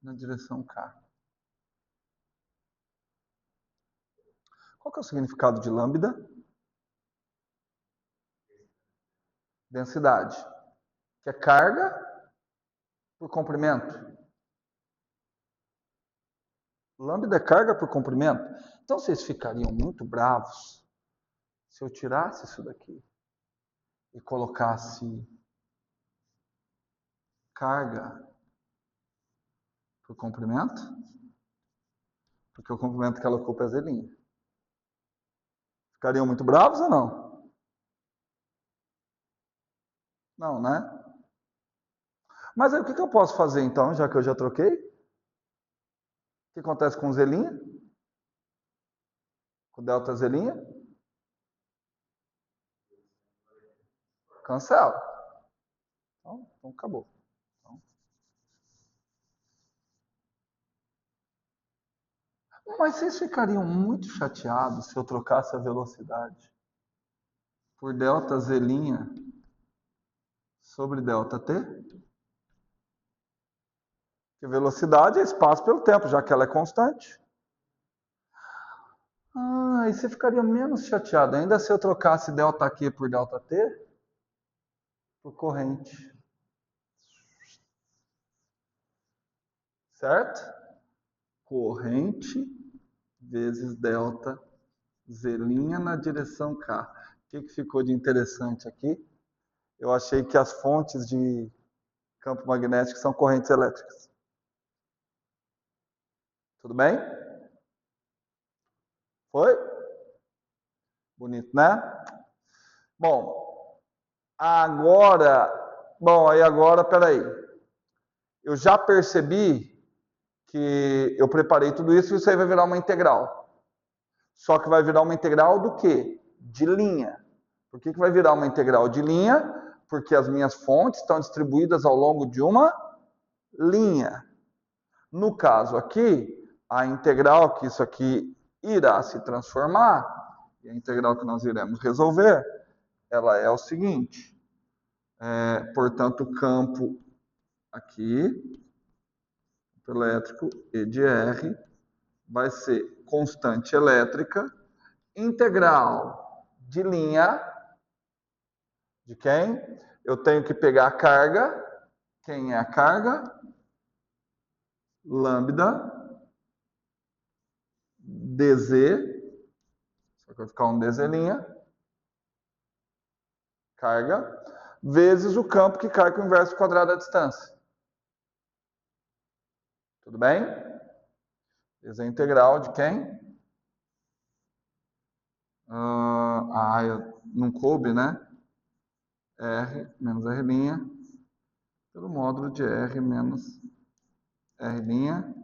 Speaker 1: Na direção K. Qual que é o significado de lambda? Densidade. Que é carga por comprimento. Lambda é carga por comprimento. Então vocês ficariam muito bravos se eu tirasse isso daqui e colocasse carga por comprimento, porque o comprimento que ela ocupa é z'. Ficariam muito bravos ou não? Não, né? Mas aí o que eu posso fazer então, já que eu já troquei? O que acontece com z'? Com delta z'? Cancela. Então acabou. Mas vocês ficariam muito chateados se eu trocasse a velocidade por delta z' sobre delta t? Porque velocidade é espaço pelo tempo, já que ela é constante. E você ficaria menos chateado ainda se eu trocasse ΔQ por ΔT? por corrente. Certo? Corrente vezes delta Z' na direção K. O que ficou de interessante aqui? Eu achei que as fontes de campo magnético são correntes elétricas. Tudo bem? Foi? Bonito, né? Bom, peraí. Eu já percebi que eu preparei tudo isso e isso aí vai virar uma integral. Só que vai virar uma integral do quê? De linha. Por que vai virar uma integral de linha? Porque as minhas fontes estão distribuídas ao longo de uma linha. No caso aqui, a integral que isso aqui irá se transformar, e a integral que nós iremos resolver, ela é o seguinte. Portanto, o campo aqui, campo elétrico E de R, vai ser constante elétrica, integral de linha, de quem? Eu tenho que pegar a carga. Quem é a carga? Lambda dz, só que vai ficar um dz', carga, vezes o campo que cai com o inverso quadrado da distância. Tudo bem? Essa é a integral de quem? Não coube, né? R menos R' pelo módulo de R menos R'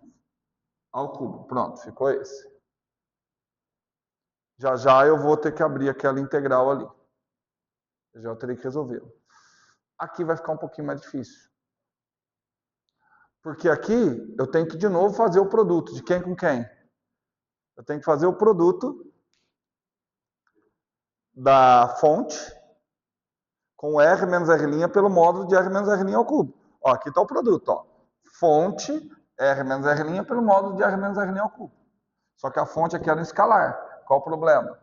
Speaker 1: ao cubo. Pronto, ficou esse. Já já eu vou ter que abrir aquela integral ali. Já eu terei que resolvê-lo. Aqui vai ficar um pouquinho mais difícil. Porque aqui eu tenho que de novo fazer o produto. De quem com quem? Eu tenho que fazer o produto da fonte com R menos R' pelo módulo de R menos R' ao cubo. Ó, aqui está o produto. Ó. Fonte R menos R' pelo módulo de R menos R' ao cubo. Só que a fonte aqui é no escalar. Qual o problema?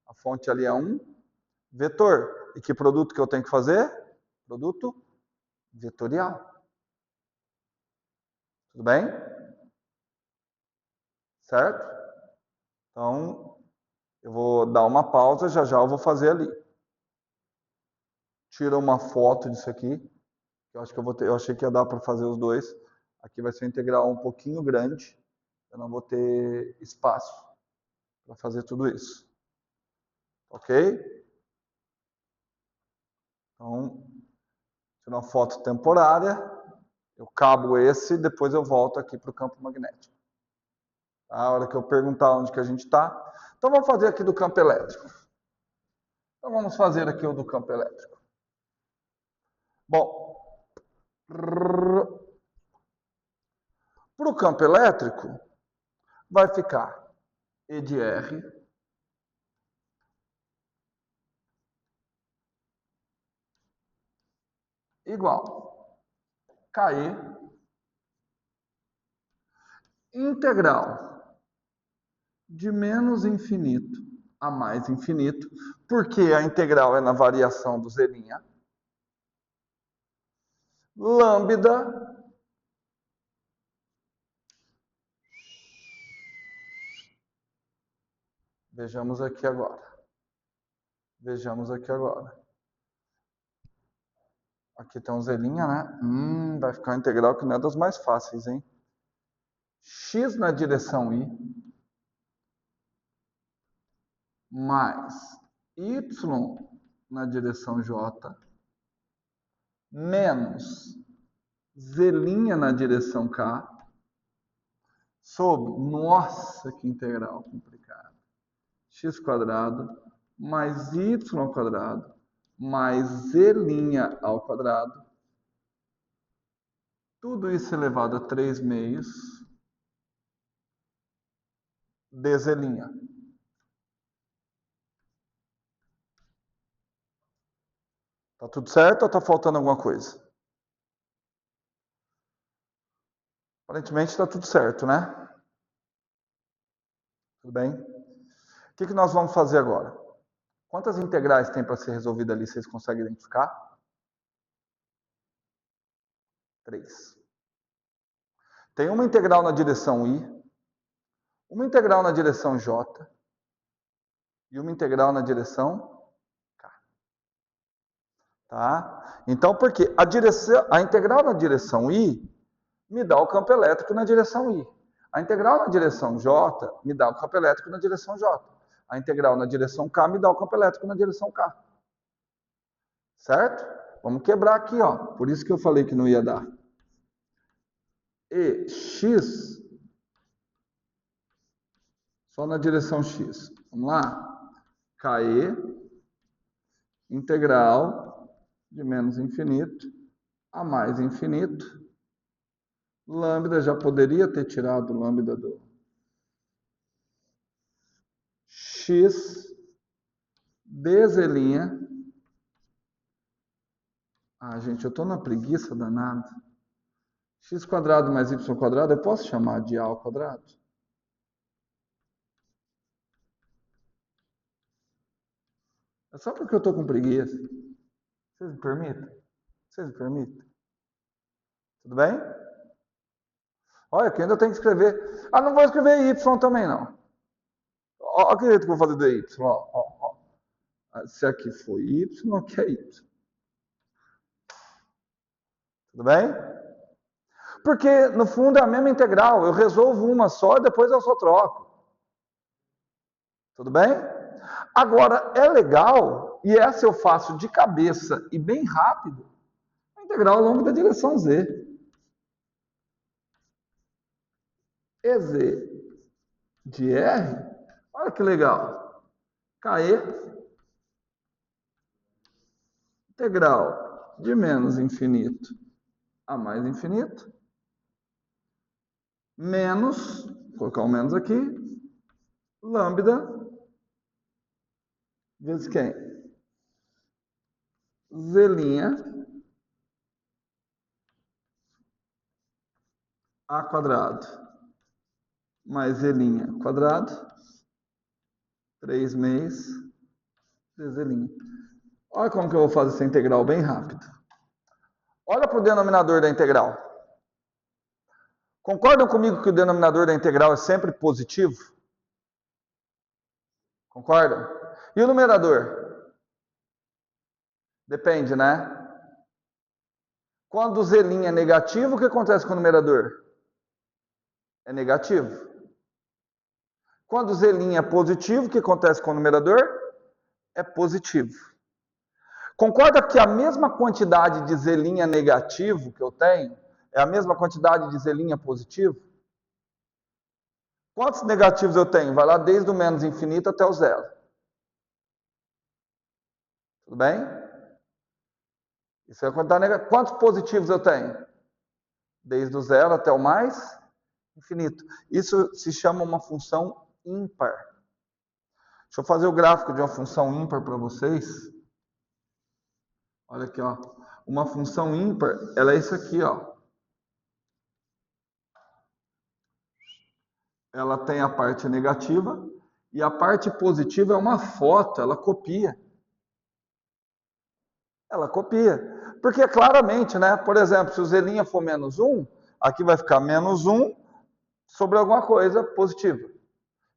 Speaker 1: A fonte ali é um vetor. E que produto que eu tenho que fazer? Produto vetorial. Tudo bem? Certo? Então, eu vou dar uma pausa, já já eu vou fazer ali. Tira uma foto disso aqui. Eu acho que eu achei que ia dar para fazer os dois. Aqui vai ser um integral um pouquinho grande. Eu não vou ter espaço para fazer tudo isso. Ok? Então, tirar uma foto temporária. Eu cabo esse, depois eu volto aqui para o campo magnético. A hora que eu perguntar onde que a gente está. Então, vamos fazer aqui do campo elétrico. Então, vamos fazer aqui o do campo elétrico. Bom, para o campo elétrico, vai ficar E de R igual KE integral de menos infinito a mais infinito, porque a integral é na variação do Z', lambda vejamos aqui agora. Aqui tem um Z', né? Vai ficar uma integral que não é das mais fáceis, hein? X na direção Y mais Y na direção J menos Z' na direção K sobre, nossa, que integral complicada, x quadrado mais y quadrado mais z' ao quadrado, tudo isso elevado a 3 meios, dz'. Tá tudo certo ou tá faltando alguma coisa? Aparentemente está tudo certo, né? Tudo bem? O que nós vamos fazer agora? Quantas integrais tem para ser resolvida ali? Vocês conseguem identificar? 3. Tem uma integral na direção I, uma integral na direção J e uma integral na direção K. Tá? Então, por quê? A integral na direção I me dá o campo elétrico na direção I. A integral na direção J me dá o campo elétrico na direção J. A integral na direção K me dá o campo elétrico na direção K. Certo? Vamos quebrar aqui, ó. Por isso que eu falei que não ia dar. E x só na direção x. Vamos lá? KE integral de menos infinito a mais infinito. Lambda, já poderia ter tirado o lambda do x dz'. Ah, gente, eu estou na preguiça danada. X quadrado mais y quadrado, eu posso chamar de A ao quadrado? É só porque eu estou com preguiça. Vocês me permitem? Vocês me permitem? Tudo bem? Olha, que ainda tem que escrever. Ah, não vou escrever y também, não. Olha o que eu vou fazer do y. Ó. Se aqui for y, aqui é y. Tudo bem? Porque, no fundo, é a mesma integral. Eu resolvo uma só e depois eu só troco. Tudo bem? Agora, é legal, e essa eu faço de cabeça e bem rápido, a integral ao longo da direção z. EZ de R, olha que legal. KE, integral de menos infinito a mais infinito, menos, vou colocar o menos aqui, lambda vezes quem? Z' A quadrado mais Z' quadrado, 3 mês, dz'. Olha como que eu vou fazer essa integral bem rápido. Olha para o denominador da integral. Concordam comigo que o denominador da integral é sempre positivo? Concordam? E o numerador? Depende, né? Quando o z' é negativo, o que acontece com o numerador? É negativo. Quando o z' é positivo, o que acontece com o numerador? É positivo. Concorda que a mesma quantidade de z' negativo que eu tenho é a mesma quantidade de z' positivo? Quantos negativos eu tenho? Vai lá desde o menos infinito até o zero. Tudo bem? Isso é a quantidade negativa. Quantos positivos eu tenho? Desde o zero até o mais infinito. Isso se chama uma função ímpar. Deixa eu fazer o gráfico de uma função ímpar para vocês. Olha aqui, ó. Uma função ímpar, ela é isso aqui, ó. Ela tem a parte negativa e a parte positiva é uma foto, ela copia. Ela copia. Porque claramente, né? Por exemplo, se o z' for menos 1, aqui vai ficar menos 1 sobre alguma coisa positiva.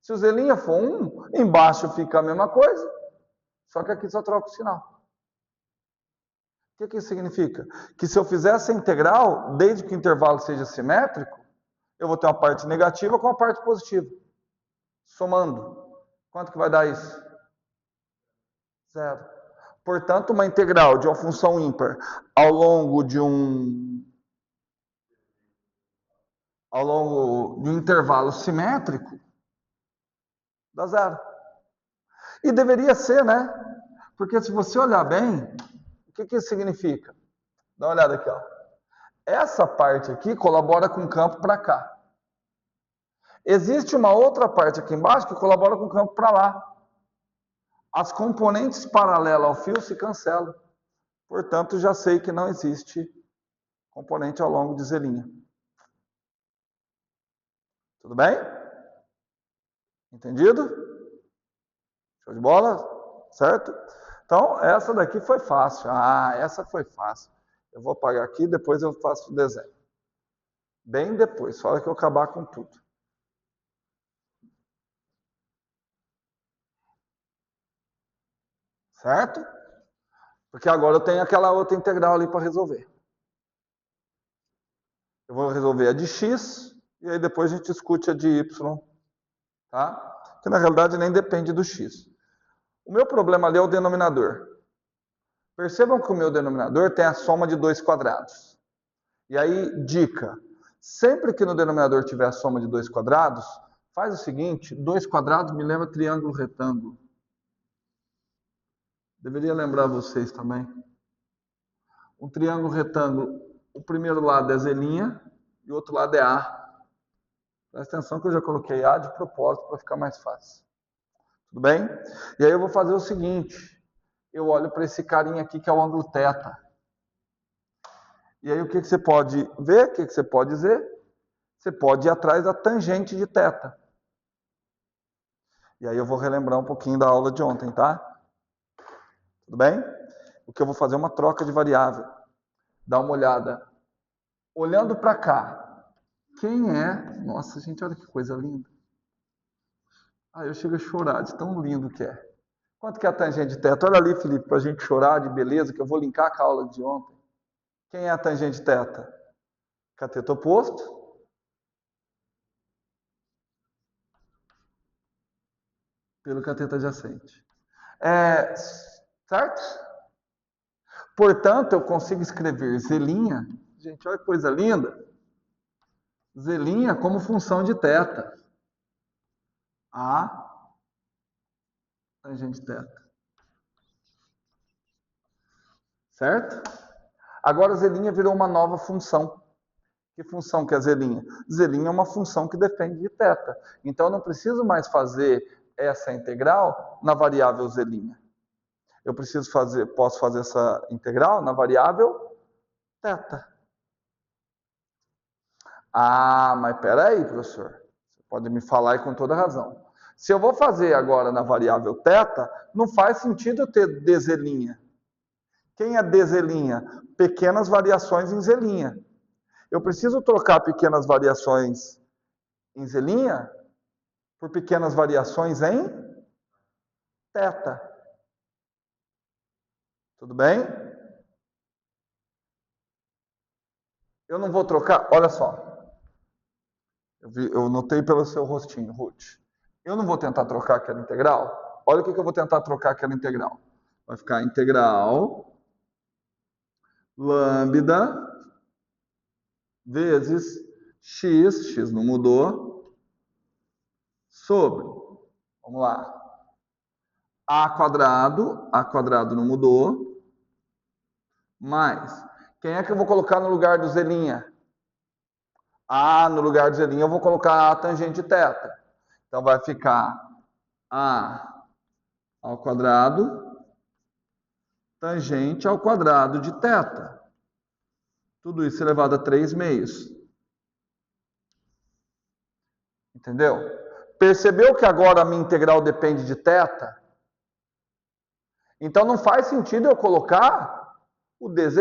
Speaker 1: Se o z' for 1, embaixo fica a mesma coisa, só que aqui só troca o sinal. O que isso significa? Que se eu fizer essa integral, desde que o intervalo seja simétrico, eu vou ter uma parte negativa com a parte positiva. Somando. Quanto que vai dar isso? Zero. Portanto, uma integral de uma função ímpar ao longo de um intervalo simétrico dá zero. E deveria ser, né? Porque se você olhar bem, o que isso significa? Dá uma olhada aqui, ó. Essa parte aqui colabora com o campo para cá. Existe uma outra parte aqui embaixo que colabora com o campo para lá. As componentes paralelas ao fio se cancelam. Portanto, já sei que não existe componente ao longo de z'. Tudo bem? Entendido? Show de bola? Certo? Então, essa daqui foi fácil. Ah, essa foi fácil. Eu vou apagar aqui, depois eu faço o desenho. Bem depois, só hora que eu acabar com tudo. Certo? Porque agora eu tenho aquela outra integral ali para resolver. Eu vou resolver a de x, e aí depois a gente discute a de y, tá? Que na realidade nem depende do x. O meu problema ali é o denominador. Percebam que o meu denominador tem a soma de dois quadrados. E aí, dica, sempre que no denominador tiver a soma de dois quadrados, faz o seguinte, 2 quadrados me lembra triângulo retângulo. Deveria lembrar vocês também. Um triângulo retângulo, o primeiro lado é Z' e o outro lado é A. Presta atenção que eu já coloquei A de propósito para ficar mais fácil. Tudo bem? E aí eu vou fazer o seguinte, eu olho para esse carinha aqui que é o ângulo θ. E aí o que você pode ver? O que você pode dizer? Você pode ir atrás da tangente de θ. E aí eu vou relembrar um pouquinho da aula de ontem, tá? Tudo bem? O que eu vou fazer é uma troca de variável. Dá uma olhada. Olhando para cá, quem é... Nossa, gente, olha que coisa linda. Ah, eu chego a chorar de tão lindo que é. Quanto que é a tangente de θ? Olha ali, Felipe, para a gente chorar de beleza, que eu vou linkar com a aula de ontem. Quem é a tangente de θ? Cateto oposto. Pelo cateto adjacente. Certo? Portanto, eu consigo escrever Z', gente, olha que coisa linda, Z' como função de θ. A tangente θ. Certo? Agora Z' virou uma nova função. Que função que é Z'? Z' é uma função que depende de θ. Então, eu não preciso mais fazer essa integral na variável Z'. Eu posso fazer essa integral na variável θ. Ah, mas peraí, professor. Você pode me falar e com toda razão. Se eu vou fazer agora na variável θ, não faz sentido eu ter dz'. Quem é dz'? Pequenas variações em z'. Eu preciso trocar pequenas variações em z' por pequenas variações em θ. Tudo bem? Eu não vou trocar, olha só. Eu notei pelo seu rostinho, Ruth. Eu não vou tentar trocar aquela integral. Olha o que eu vou tentar trocar aquela integral. Vai ficar integral lambda vezes x não mudou, sobre, vamos lá, a quadrado não mudou, mais, quem é que eu vou colocar no lugar do z'? No lugar do z' eu vou colocar a tangente θ. Então vai ficar a ao quadrado tangente ao quadrado de θ. Tudo isso elevado a 3 meios. Entendeu? Percebeu que agora a minha integral depende de θ? Então não faz sentido eu colocar o dz'.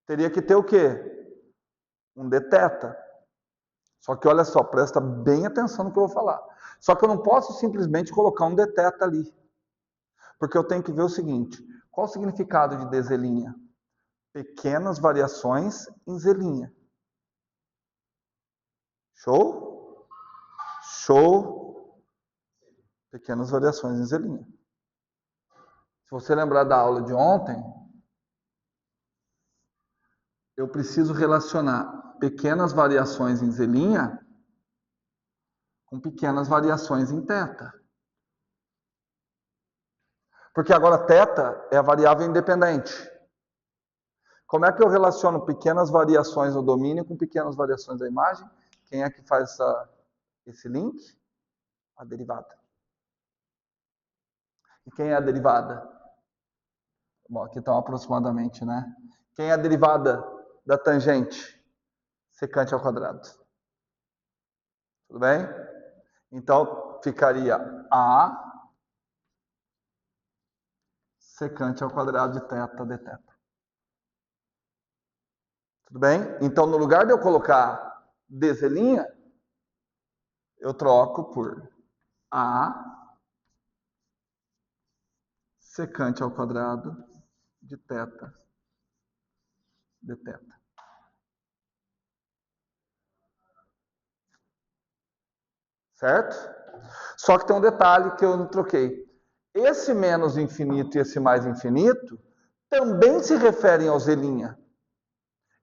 Speaker 1: Teria que ter o quê? Um dθ. Só que olha só, presta bem atenção no que eu vou falar. Só que eu não posso simplesmente colocar um dθ ali. Porque eu tenho que ver o seguinte, qual o significado de dz'? Pequenas variações em z'. Show? Show. Pequenas variações em z'. Se você lembrar da aula de ontem, eu preciso relacionar pequenas variações em z' com pequenas variações em θ. Porque agora θ é a variável independente. Como é que eu relaciono pequenas variações no domínio com pequenas variações da imagem? Quem é que faz esse link? A derivada. E quem é a derivada? Bom, aqui estão aproximadamente, né? Quem é a derivada da tangente? Secante ao quadrado. Tudo bem? Então, ficaria A secante ao quadrado de θ dθ. Tudo bem? Então, no lugar de eu colocar dz', eu troco por A secante ao quadrado de θ dθ. Certo? Só que tem um detalhe que eu não troquei. Esse menos infinito e esse mais infinito também se referem ao z'.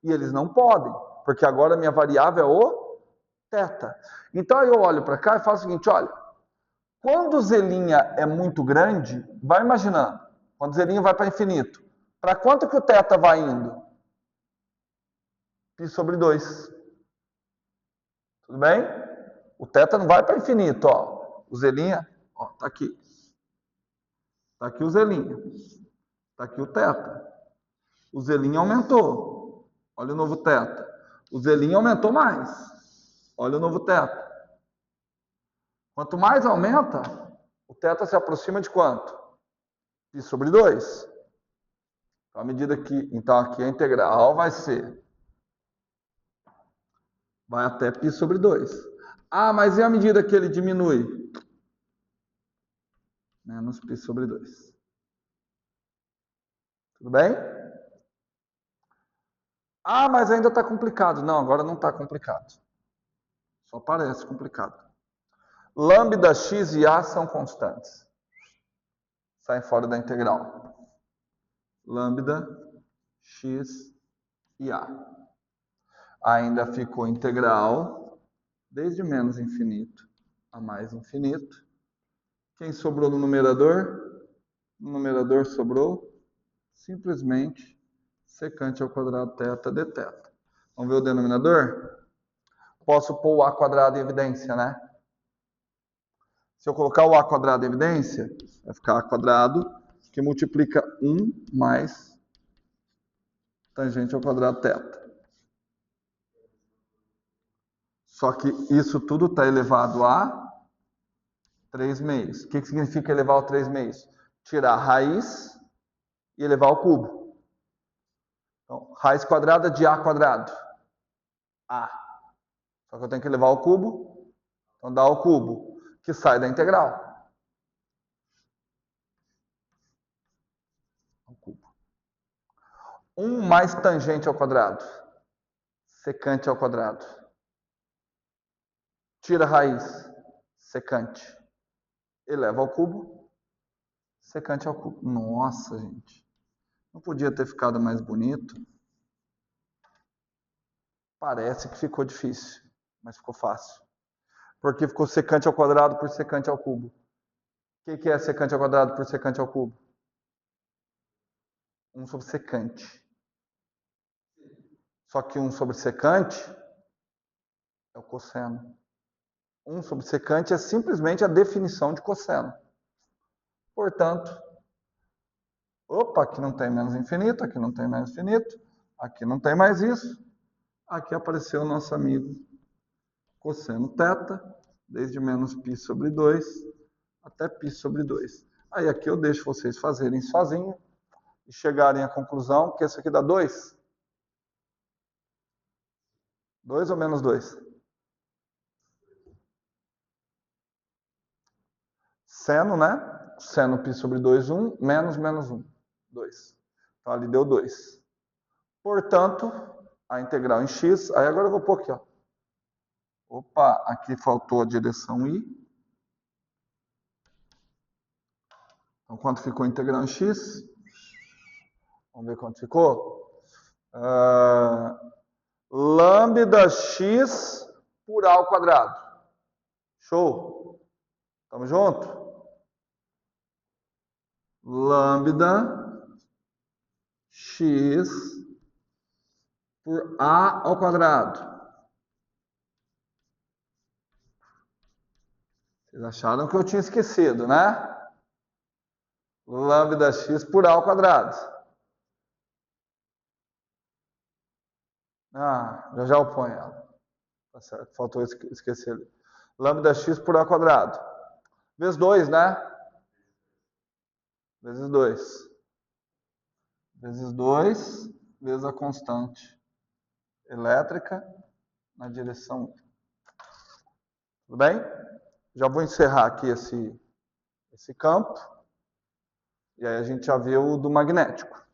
Speaker 1: E eles não podem, porque agora a minha variável é o θ. Então eu olho para cá e faço o seguinte, olha, quando z' é muito grande, vai imaginando, quando z' vai para infinito, para quanto que o θ vai indo? Π sobre 2. Tudo bem? O θ não vai para infinito, ó. O z', ó, tá aqui. Tá aqui o z'. Tá aqui o θ. O z' aumentou. Olha o novo θ. O z' aumentou mais. Olha o novo θ. Quanto mais aumenta, o θ se aproxima de quanto? Π sobre 2. Então, à medida que... Então, aqui a integral vai ser... Vai até π sobre 2. Ah, mas e à medida que ele diminui? Menos π sobre 2. Tudo bem? Ah, mas ainda está complicado. Não, agora não está complicado. Só parece complicado. Lambda, x e a são constantes. Saem fora da integral. Lambda, x e a. Ainda ficou integral desde menos infinito a mais infinito. Quem sobrou no numerador? No numerador sobrou simplesmente secante ao quadrado θ dθ. Vamos ver o denominador? Posso pôr o a quadrado em evidência, né? Se eu colocar o a quadrado em evidência, vai ficar a quadrado, que multiplica 1 mais tangente ao quadrado θ. Só que isso tudo está elevado a 3 meios. O que significa elevar ao 3 meios? Tirar a raiz e elevar ao cubo. Então, raiz quadrada de a quadrado. A. Só que eu tenho que elevar ao cubo. Então, dá ao cubo, que sai da integral. Ao cubo. 1 mais tangente ao quadrado. Secante ao quadrado. Tira a raiz. Secante. Eleva ao cubo. Secante ao cubo. Nossa, gente. Não podia ter ficado mais bonito? Parece que ficou difícil, mas ficou fácil. Porque ficou secante ao quadrado por secante ao cubo. O que é secante ao quadrado por secante ao cubo? 1 sobre secante. Só que 1 sobre secante é o cosseno. 1 sobre secante é simplesmente a definição de cosseno. Portanto, opa, aqui não tem menos infinito, aqui não tem mais infinito, aqui não tem mais isso. Aqui apareceu o nosso amigo cosseno θ, desde menos π sobre 2 até π sobre 2. Aí aqui eu deixo vocês fazerem sozinhos e chegarem à conclusão que isso aqui dá 2. 2 ou menos 2? Seno, né? Seno π sobre 2, 1, menos 1, 2. Então ali deu 2. Portanto, a integral em x, aí agora eu vou pôr aqui, ó. Opa, aqui faltou a direção i. Então, quanto ficou a integral em x? Vamos ver quanto ficou? Lambda x por a ao quadrado. Show? Tamo junto? Lambda x por a ao quadrado. Vocês acharam que eu tinha esquecido, né? Lambda x por a ao quadrado. Ah, já eu ponho ela. Tá certo, faltou esquecer. Lambda x por a ao quadrado. Vezes 2, né? Vezes 2. Vezes 2, vezes a constante. elétrica na direção I. Tudo bem? Já vou encerrar aqui esse campo. E aí a gente já vê o do magnético.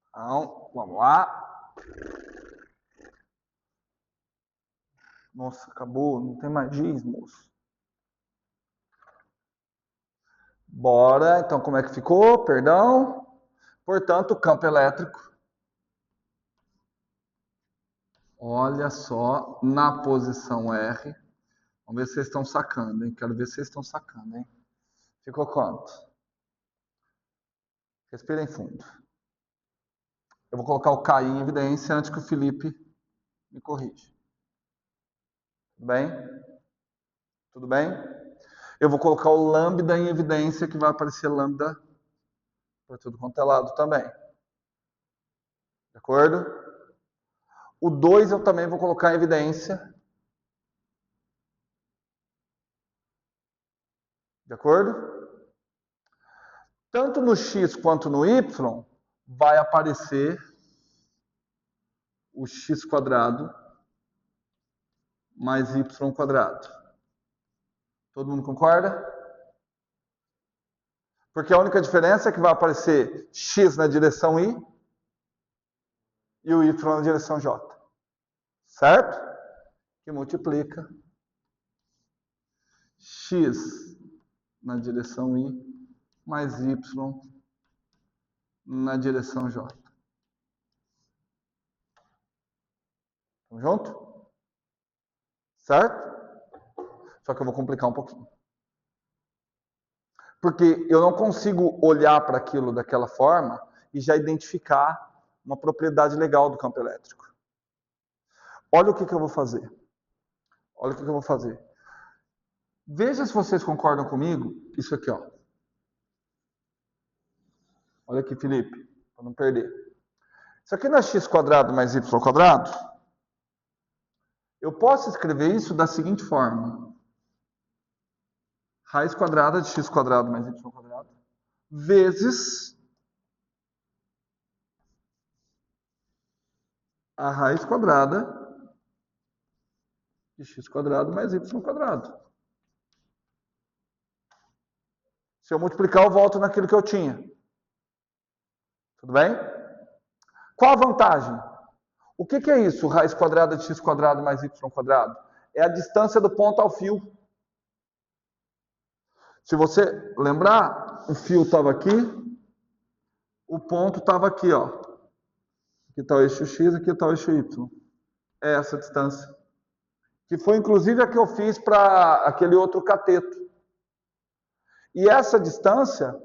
Speaker 1: Então, vamos lá. Nossa, acabou, não tem mais giz, moço. Bora, então como é que ficou? Perdão. Portanto, o campo elétrico. Olha só, na posição R. Vamos ver se vocês estão sacando, hein? Quero ver se vocês estão sacando, hein? Ficou quanto? Respirem fundo. Eu vou colocar o K em evidência antes que o Felipe me corrija. Tudo bem? Tudo bem? Eu vou colocar o lambda em evidência, que vai aparecer lambda por tudo quanto é lado também. De acordo? O 2 eu também vou colocar em evidência. De acordo? Tanto no x quanto no y, vai aparecer o x quadrado mais y quadrado. Todo mundo concorda? Porque a única diferença é que vai aparecer x na direção I e o y na direção J. Certo? Que multiplica x na direção I mais y na direção J. Estamos juntos? Certo? Só que eu vou complicar um pouquinho. Porque eu não consigo olhar para aquilo daquela forma e já identificar uma propriedade legal do campo elétrico. Olha o que eu vou fazer. Olha o que eu vou fazer. Veja se vocês concordam comigo. Isso aqui, ó. Olha aqui, Felipe, para não perder. Isso aqui não é x quadrado mais y quadrado? Eu posso escrever isso da seguinte forma. Raiz quadrada de x quadrado mais y quadrado vezes a raiz quadrada de x quadrado mais y quadrado. Se eu multiplicar, eu volto naquilo que eu tinha. Tudo bem? Qual a vantagem? O que é isso, raiz quadrada de x quadrado mais y quadrado? É a distância do ponto ao fio. Se você lembrar, o fio estava aqui, o ponto estava aqui, ó. Aqui está o eixo x, aqui está o eixo y. É essa distância. Que foi inclusive a que eu fiz para aquele outro cateto. E essa distância,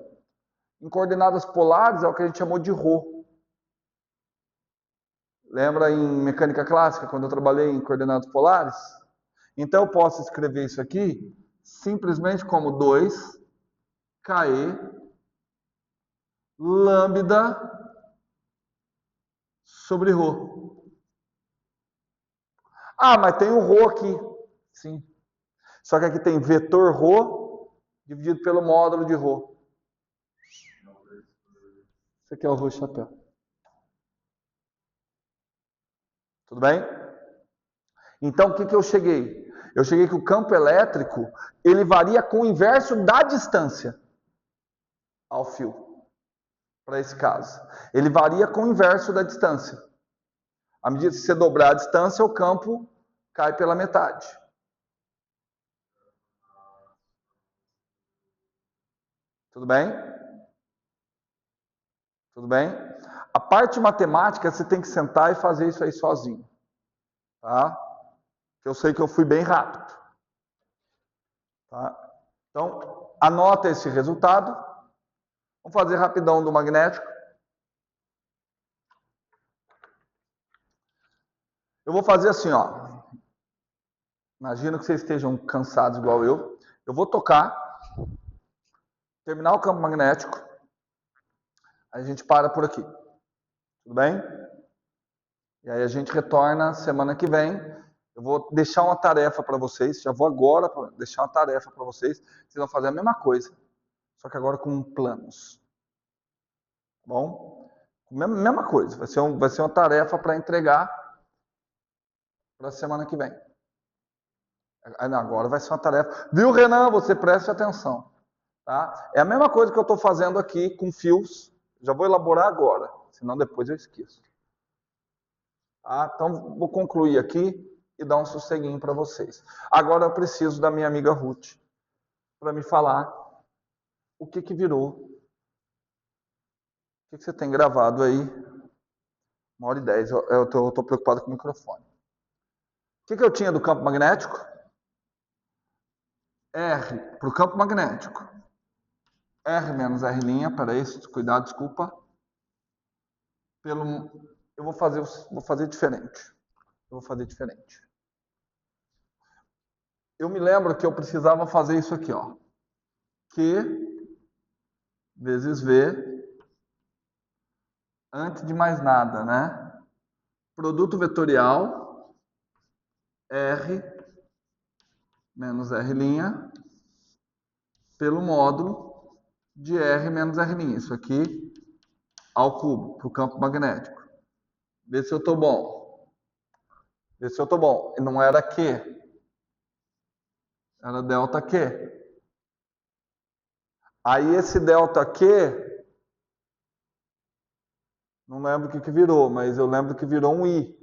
Speaker 1: em coordenadas polares, é o que a gente chamou de ρ. Lembra em mecânica clássica, quando eu trabalhei em coordenadas polares? Então eu posso escrever isso aqui simplesmente como 2KE lambda sobre ρ. Ah, mas tem um ρ aqui. Sim. Só que aqui tem vetor ρ dividido pelo módulo de ρ. Esse aqui é o ρ chapéu. Tudo bem? Então, o que eu cheguei? Eu cheguei que o campo elétrico, ele varia com o inverso da distância ao fio. Para esse caso. Ele varia com o inverso da distância. À medida que você dobrar a distância, o campo cai pela metade. Tudo bem? Tudo bem? A parte matemática, você tem que sentar e fazer isso aí sozinho. Tá? Eu sei que eu fui bem rápido. Tá? Então, anota esse resultado. Vamos fazer rapidão do magnético. Eu vou fazer assim, ó. Imagino que vocês estejam cansados igual eu. Eu vou tocar, terminar o campo magnético, aí a gente para por aqui. Tudo bem? E aí a gente retorna semana que vem. Eu vou deixar uma tarefa para vocês, já vou agora deixar uma tarefa para vocês. Vocês vão fazer a mesma coisa. Só que agora com planos. Tá bom? Mesma coisa, vai ser uma tarefa para entregar para a semana que vem. Agora vai ser uma tarefa. Viu, Renan? Você preste atenção. Tá? É a mesma coisa que eu estou fazendo aqui com fios. Já vou elaborar agora, senão depois eu esqueço. Tá? Então, vou concluir aqui e dar um sosseguinho para vocês. Agora eu preciso da minha amiga Ruth para me falar o que virou. O que você tem gravado aí? 1h10. Eu estou preocupado com o microfone. O que eu tinha do campo magnético? R para o campo magnético. R menos R', peraí, cuidado, desculpa. Eu vou fazer diferente. Eu me lembro que eu precisava fazer isso aqui, ó. Q vezes V, antes de mais nada, né? Produto vetorial, R menos R', pelo módulo de R menos R'. Isso aqui ao cubo, para o campo magnético. Vê se eu estou bom. E não era Q. Era delta Q. Aí esse delta Q, não lembro o que virou, mas eu lembro que virou um I.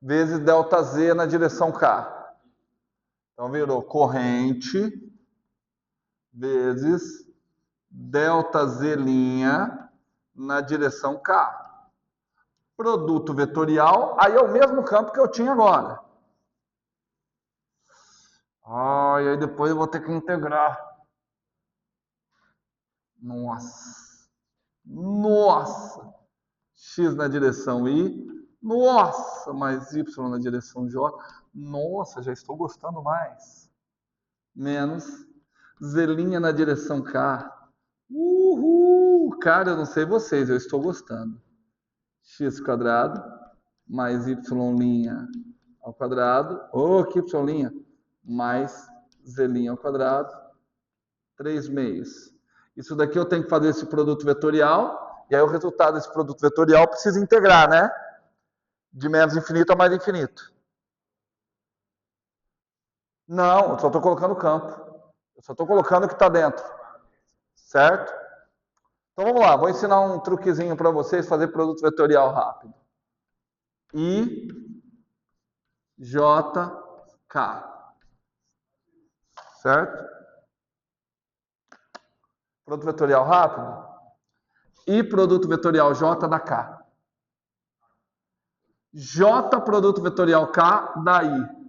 Speaker 1: Vezes delta Z na direção K. Então virou corrente vezes delta Z' na direção K. Produto vetorial, aí é o mesmo campo que eu tinha agora. E aí depois eu vou ter que integrar. Nossa! X na direção I. Nossa! Mais Y na direção J. Nossa, já estou gostando mais. Menos Z' na direção K. Uhul! Cara, eu não sei vocês, eu estou gostando. X quadrado mais Y' ao quadrado. Que Y'? Mais Z' ao quadrado. 3 meios. Isso daqui eu tenho que fazer esse produto vetorial. E aí o resultado desse produto vetorial precisa integrar, né? De menos infinito a mais infinito. Não, eu só estou colocando o campo. Eu só estou colocando o que está dentro. Certo? Então vamos lá, vou ensinar um truquezinho para vocês fazer produto vetorial rápido. I, J, K. Certo? Produto vetorial rápido. I, produto vetorial J, dá K. J, produto vetorial K, dá I.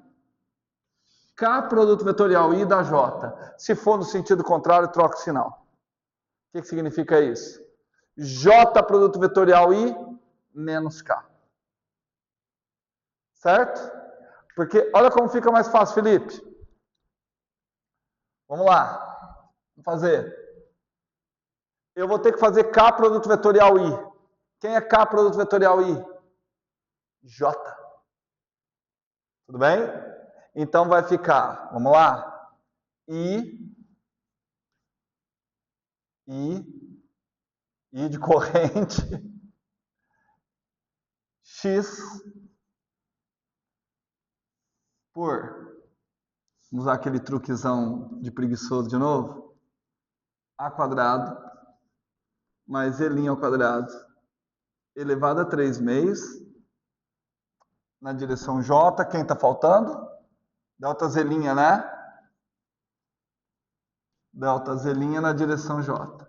Speaker 1: K, produto vetorial I, dá J. Se for no sentido contrário, troca o sinal. O que significa isso? J, produto vetorial I, menos K. Certo? Porque olha como fica mais fácil, Felipe. Vamos lá. Vamos fazer. Eu vou ter que fazer K, produto vetorial I. Quem é K, produto vetorial I? J. Tudo bem? Então vai ficar, vamos lá, I de corrente, X por, vamos usar aquele truquezão de preguiçoso de novo, A quadrado mais E' ao quadrado elevado a 3 meios na direção J. Quem está faltando? Delta Z', né? Delta Z' na direção J.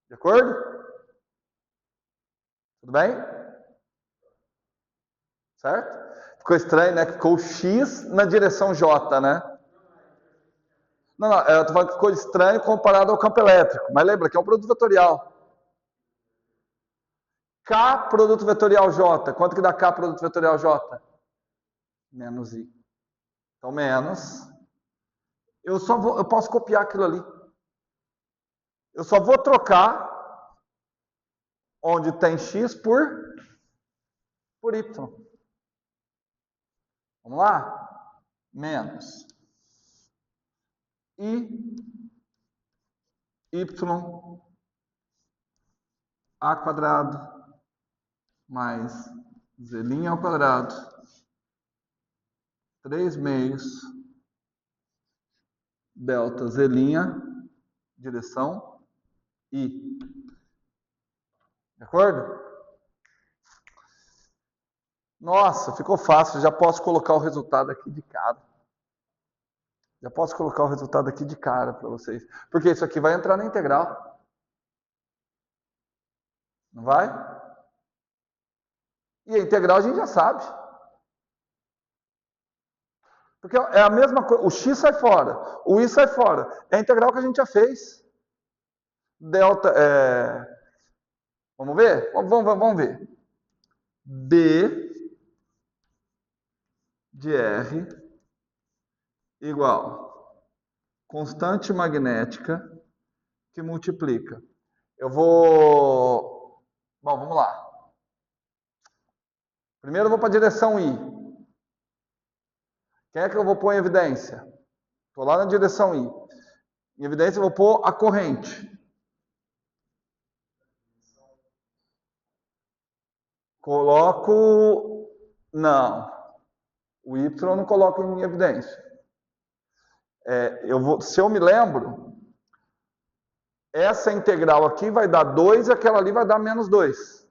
Speaker 1: De acordo? Tudo bem? Certo? Ficou estranho, né? Ficou o X na direção J, né? Não, eu tô falando que ficou estranho comparado ao campo elétrico. Mas lembra que é um produto vetorial. K, produto vetorial J. Quanto que dá K, produto vetorial J? Menos I. Então, menos. Eu posso copiar aquilo ali. Eu só vou trocar onde tem X por Y. Vamos lá? Menos I, Y, A quadrado, mais Z' ao quadrado, 3 meios, delta Z', direção I. De acordo? Nossa, ficou fácil, já posso colocar o resultado aqui de cara. Já posso colocar o resultado aqui de cara para vocês. Porque isso aqui vai entrar na integral. Não vai? E a integral a gente já sabe. Porque é a mesma coisa. O x sai fora, o y sai fora. É a integral que a gente já fez. Delta é... Vamos ver? Vamos ver. B de R igual constante magnética que multiplica. Eu vou... Bom, vamos lá. Primeiro eu vou para a direção I. Quem é que eu vou pôr em evidência? Estou lá na direção I. Em evidência eu vou pôr a corrente. Coloco... Não. O Y eu não coloco em evidência. Se eu me lembro, essa integral aqui vai dar 2 e aquela ali vai dar menos 2.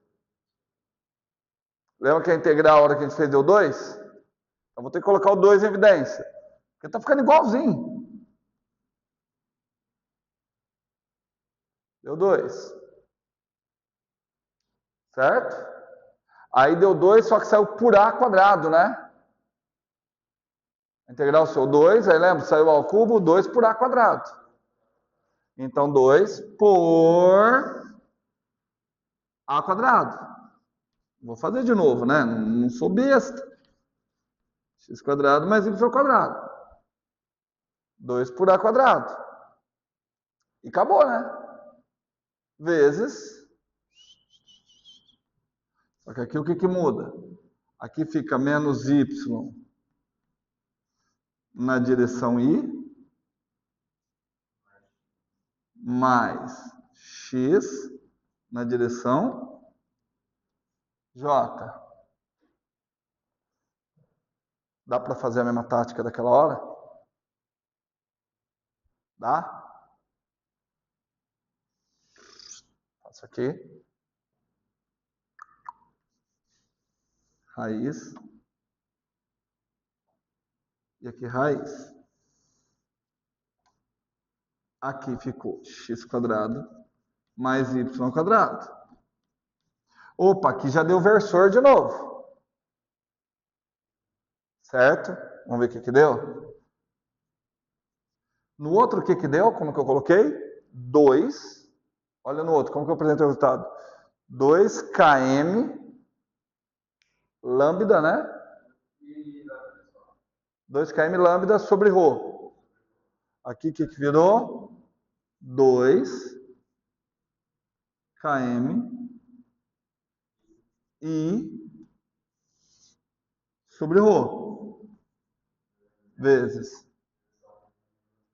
Speaker 1: Lembra que a integral, a hora que a gente fez, deu 2? Então vou ter que colocar o 2 em evidência. Porque está ficando igualzinho. Deu 2. Certo? Aí deu 2, só que saiu por A quadrado, né? A integral saiu 2, aí lembra? Saiu ao cubo, 2 por A quadrado. Então 2 por A quadrado. Vou fazer de novo, né? Não sou besta. X quadrado mais Y quadrado. 2 por A quadrado. E acabou, né? Vezes. Só que aqui o que muda? Aqui fica menos Y na direção I, mais X na direção J. Dá para fazer a mesma tática daquela hora? Dá? Faço aqui. Raiz. E aqui raiz. Aqui ficou x quadrado mais y quadrado. Opa, aqui já deu versor de novo. Certo? Vamos ver o que deu? No outro, o que deu? Como que eu coloquei? 2. Olha no outro, como que eu apresento o resultado? 2 km lambda, né? 2 km lambda sobre ρ. Aqui o que virou? 2 km I sobre ρ. Vezes.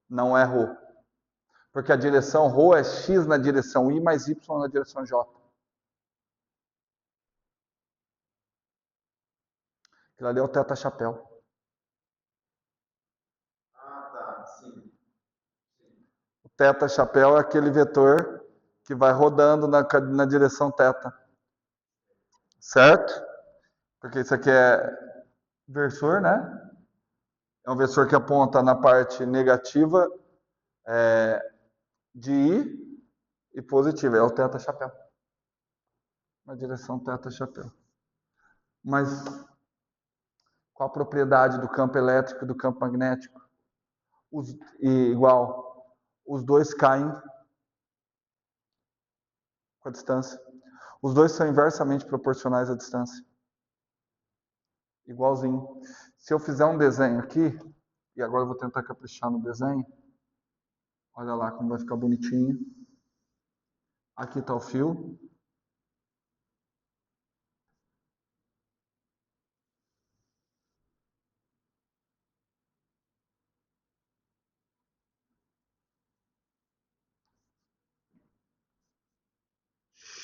Speaker 1: Não é ρ. Porque a direção ρ é x na direção I mais y na direção J. Aquilo ali é o teta-chapéu.
Speaker 2: Ah, tá, sim.
Speaker 1: O teta-chapéu é aquele vetor que vai rodando na direção teta. Certo? Porque isso aqui é versor, né? É um versor que aponta na parte negativa de I e positiva. É o teta-chapéu. Na direção teta-chapéu. Mas qual a propriedade do campo elétrico e do campo magnético? Igual. Os dois caem com a distância. Os dois são inversamente proporcionais à distância. Igualzinho. Se eu fizer um desenho aqui, e agora eu vou tentar caprichar no desenho, olha lá como vai ficar bonitinho. Aqui está o fio.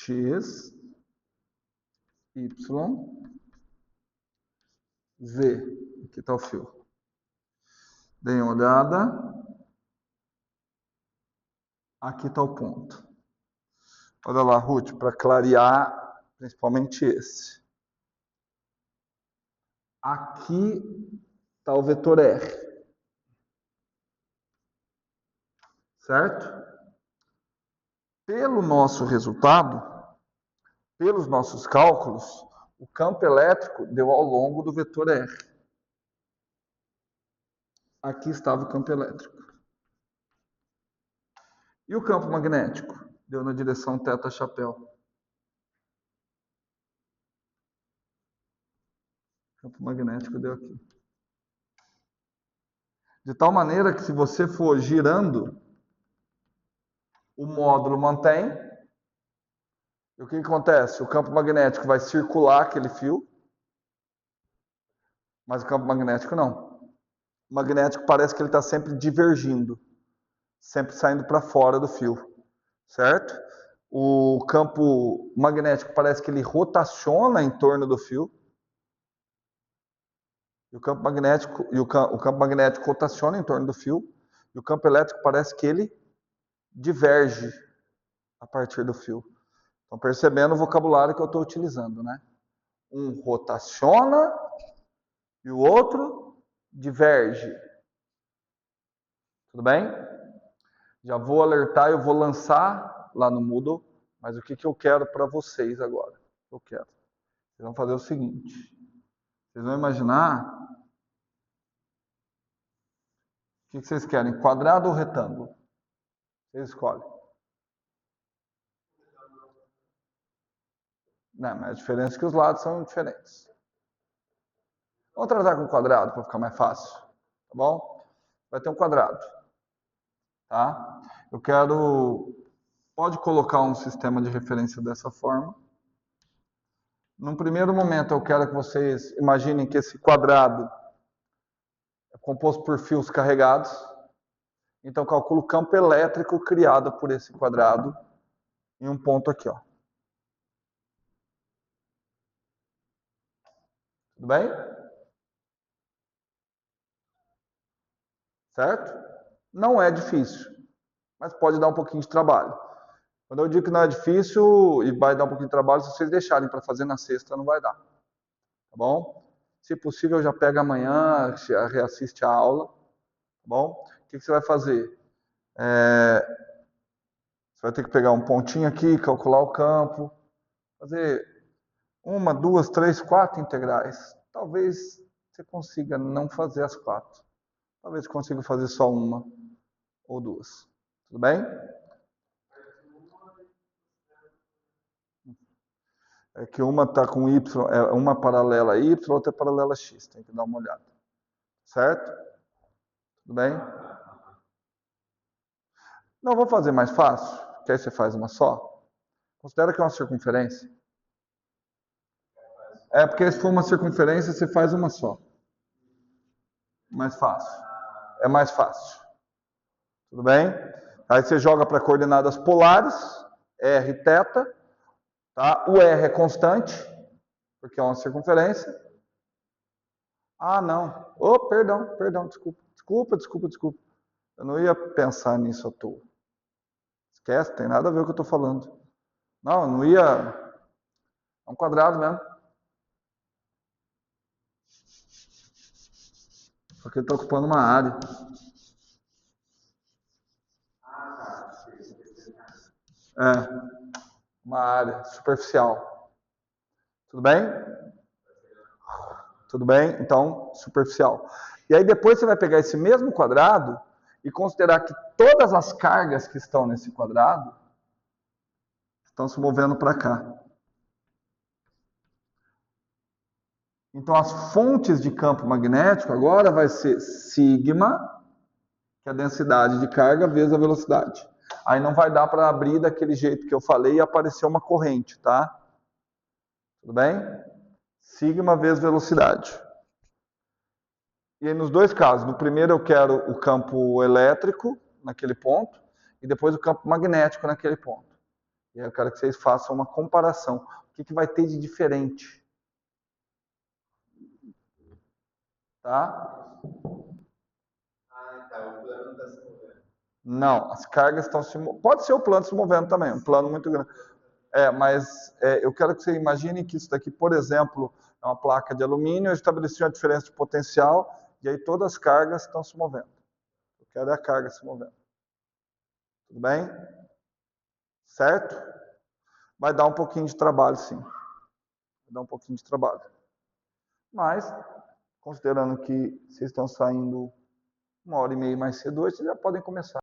Speaker 1: X, Y, Z. Aqui está o fio. Deem uma olhada. Aqui está o ponto. Olha lá, Ruth, para clarear, principalmente esse. Aqui está o vetor R. Certo? Pelo nosso resultado, pelos nossos cálculos, o campo elétrico deu ao longo do vetor R. Aqui estava o campo elétrico. E o campo magnético? Deu na direção θ-chapéu. O campo magnético deu aqui. De tal maneira que se você for girando, o módulo mantém. E o que acontece? O campo magnético vai circular aquele fio, mas o campo magnético não. O magnético parece que ele está sempre divergindo, sempre saindo para fora do fio, certo? O campo magnético parece que ele rotaciona em torno do fio. E o campo magnético rotaciona em torno do fio. E o campo elétrico parece que ele diverge a partir do fio. Estão percebendo o vocabulário que eu estou utilizando, né? Um rotaciona e o outro diverge. Tudo bem? Já vou alertar, eu vou lançar lá no Moodle, mas o que eu quero para vocês agora? Eu quero. Vocês vão fazer o seguinte. Vocês vão imaginar... O que vocês querem? Quadrado ou retângulo? Vocês escolhem. Não, mas a diferença é que os lados são diferentes. Vamos tratar com quadrado para ficar mais fácil. Tá bom? Vai ter um quadrado. Tá? Eu quero... Pode colocar um sistema de referência dessa forma. Num primeiro momento, eu quero que vocês imaginem que esse quadrado é composto por fios carregados. Então, calculo o campo elétrico criado por esse quadrado em um ponto aqui, ó. Tudo bem? Certo? Não é difícil, mas pode dar um pouquinho de trabalho. Quando eu digo que não é difícil e vai dar um pouquinho de trabalho, se vocês deixarem para fazer na sexta, não vai dar. Tá bom? Se possível, já pega amanhã, reassiste a aula. Tá bom? O que você vai fazer? Você vai ter que pegar um pontinho aqui, calcular o campo, fazer 1, 2, 3, 4 integrais. Talvez você consiga não fazer as 4. Talvez você consiga fazer só 1 ou 2. Tudo bem? É que uma está com Y, uma paralela a Y, outra é paralela a X. Tem que dar uma olhada. Certo? Tudo bem? Não, vou fazer mais fácil, que aí você faz uma só. Considera que é uma circunferência. É porque se for uma circunferência, você faz uma só. Mais fácil. É mais fácil. Tudo bem? Aí você joga para coordenadas polares, R e θ. Tá? O R é constante, porque é uma circunferência. Ah, não. Oh, perdão, desculpa. Eu não ia pensar nisso à toa. Esquece, tem nada a ver com o que eu estou falando. Não, eu não ia... É um quadrado mesmo. Só que ele está ocupando uma área. Uma área superficial. Tudo bem? Tudo bem? Então, superficial. E aí depois você vai pegar esse mesmo quadrado e considerar que todas as cargas que estão nesse quadrado estão se movendo para cá. Então, as fontes de campo magnético agora vai ser sigma, que é a densidade de carga, vezes a velocidade. Aí não vai dar para abrir daquele jeito que eu falei e aparecer uma corrente, tá? Tudo bem? Sigma vezes velocidade. E aí nos dois casos, no primeiro eu quero o campo elétrico naquele ponto e depois o campo magnético naquele ponto. E aí eu quero que vocês façam uma comparação. O que vai ter de diferente? Tá?
Speaker 2: Ah, tá. O plano está se movendo.
Speaker 1: Não, as cargas estão se movendo. Pode ser o plano se movendo também, um plano muito grande. Mas eu quero que você imagine que isso daqui, por exemplo, é uma placa de alumínio, eu estabeleci uma diferença de potencial, e aí todas as cargas estão se movendo. Eu quero a carga se movendo. Tudo bem? Certo? Vai dar um pouquinho de trabalho, sim. Vai dar um pouquinho de trabalho. Mas, considerando que vocês estão saindo 1h30 mais cedo hoje, vocês já podem começar.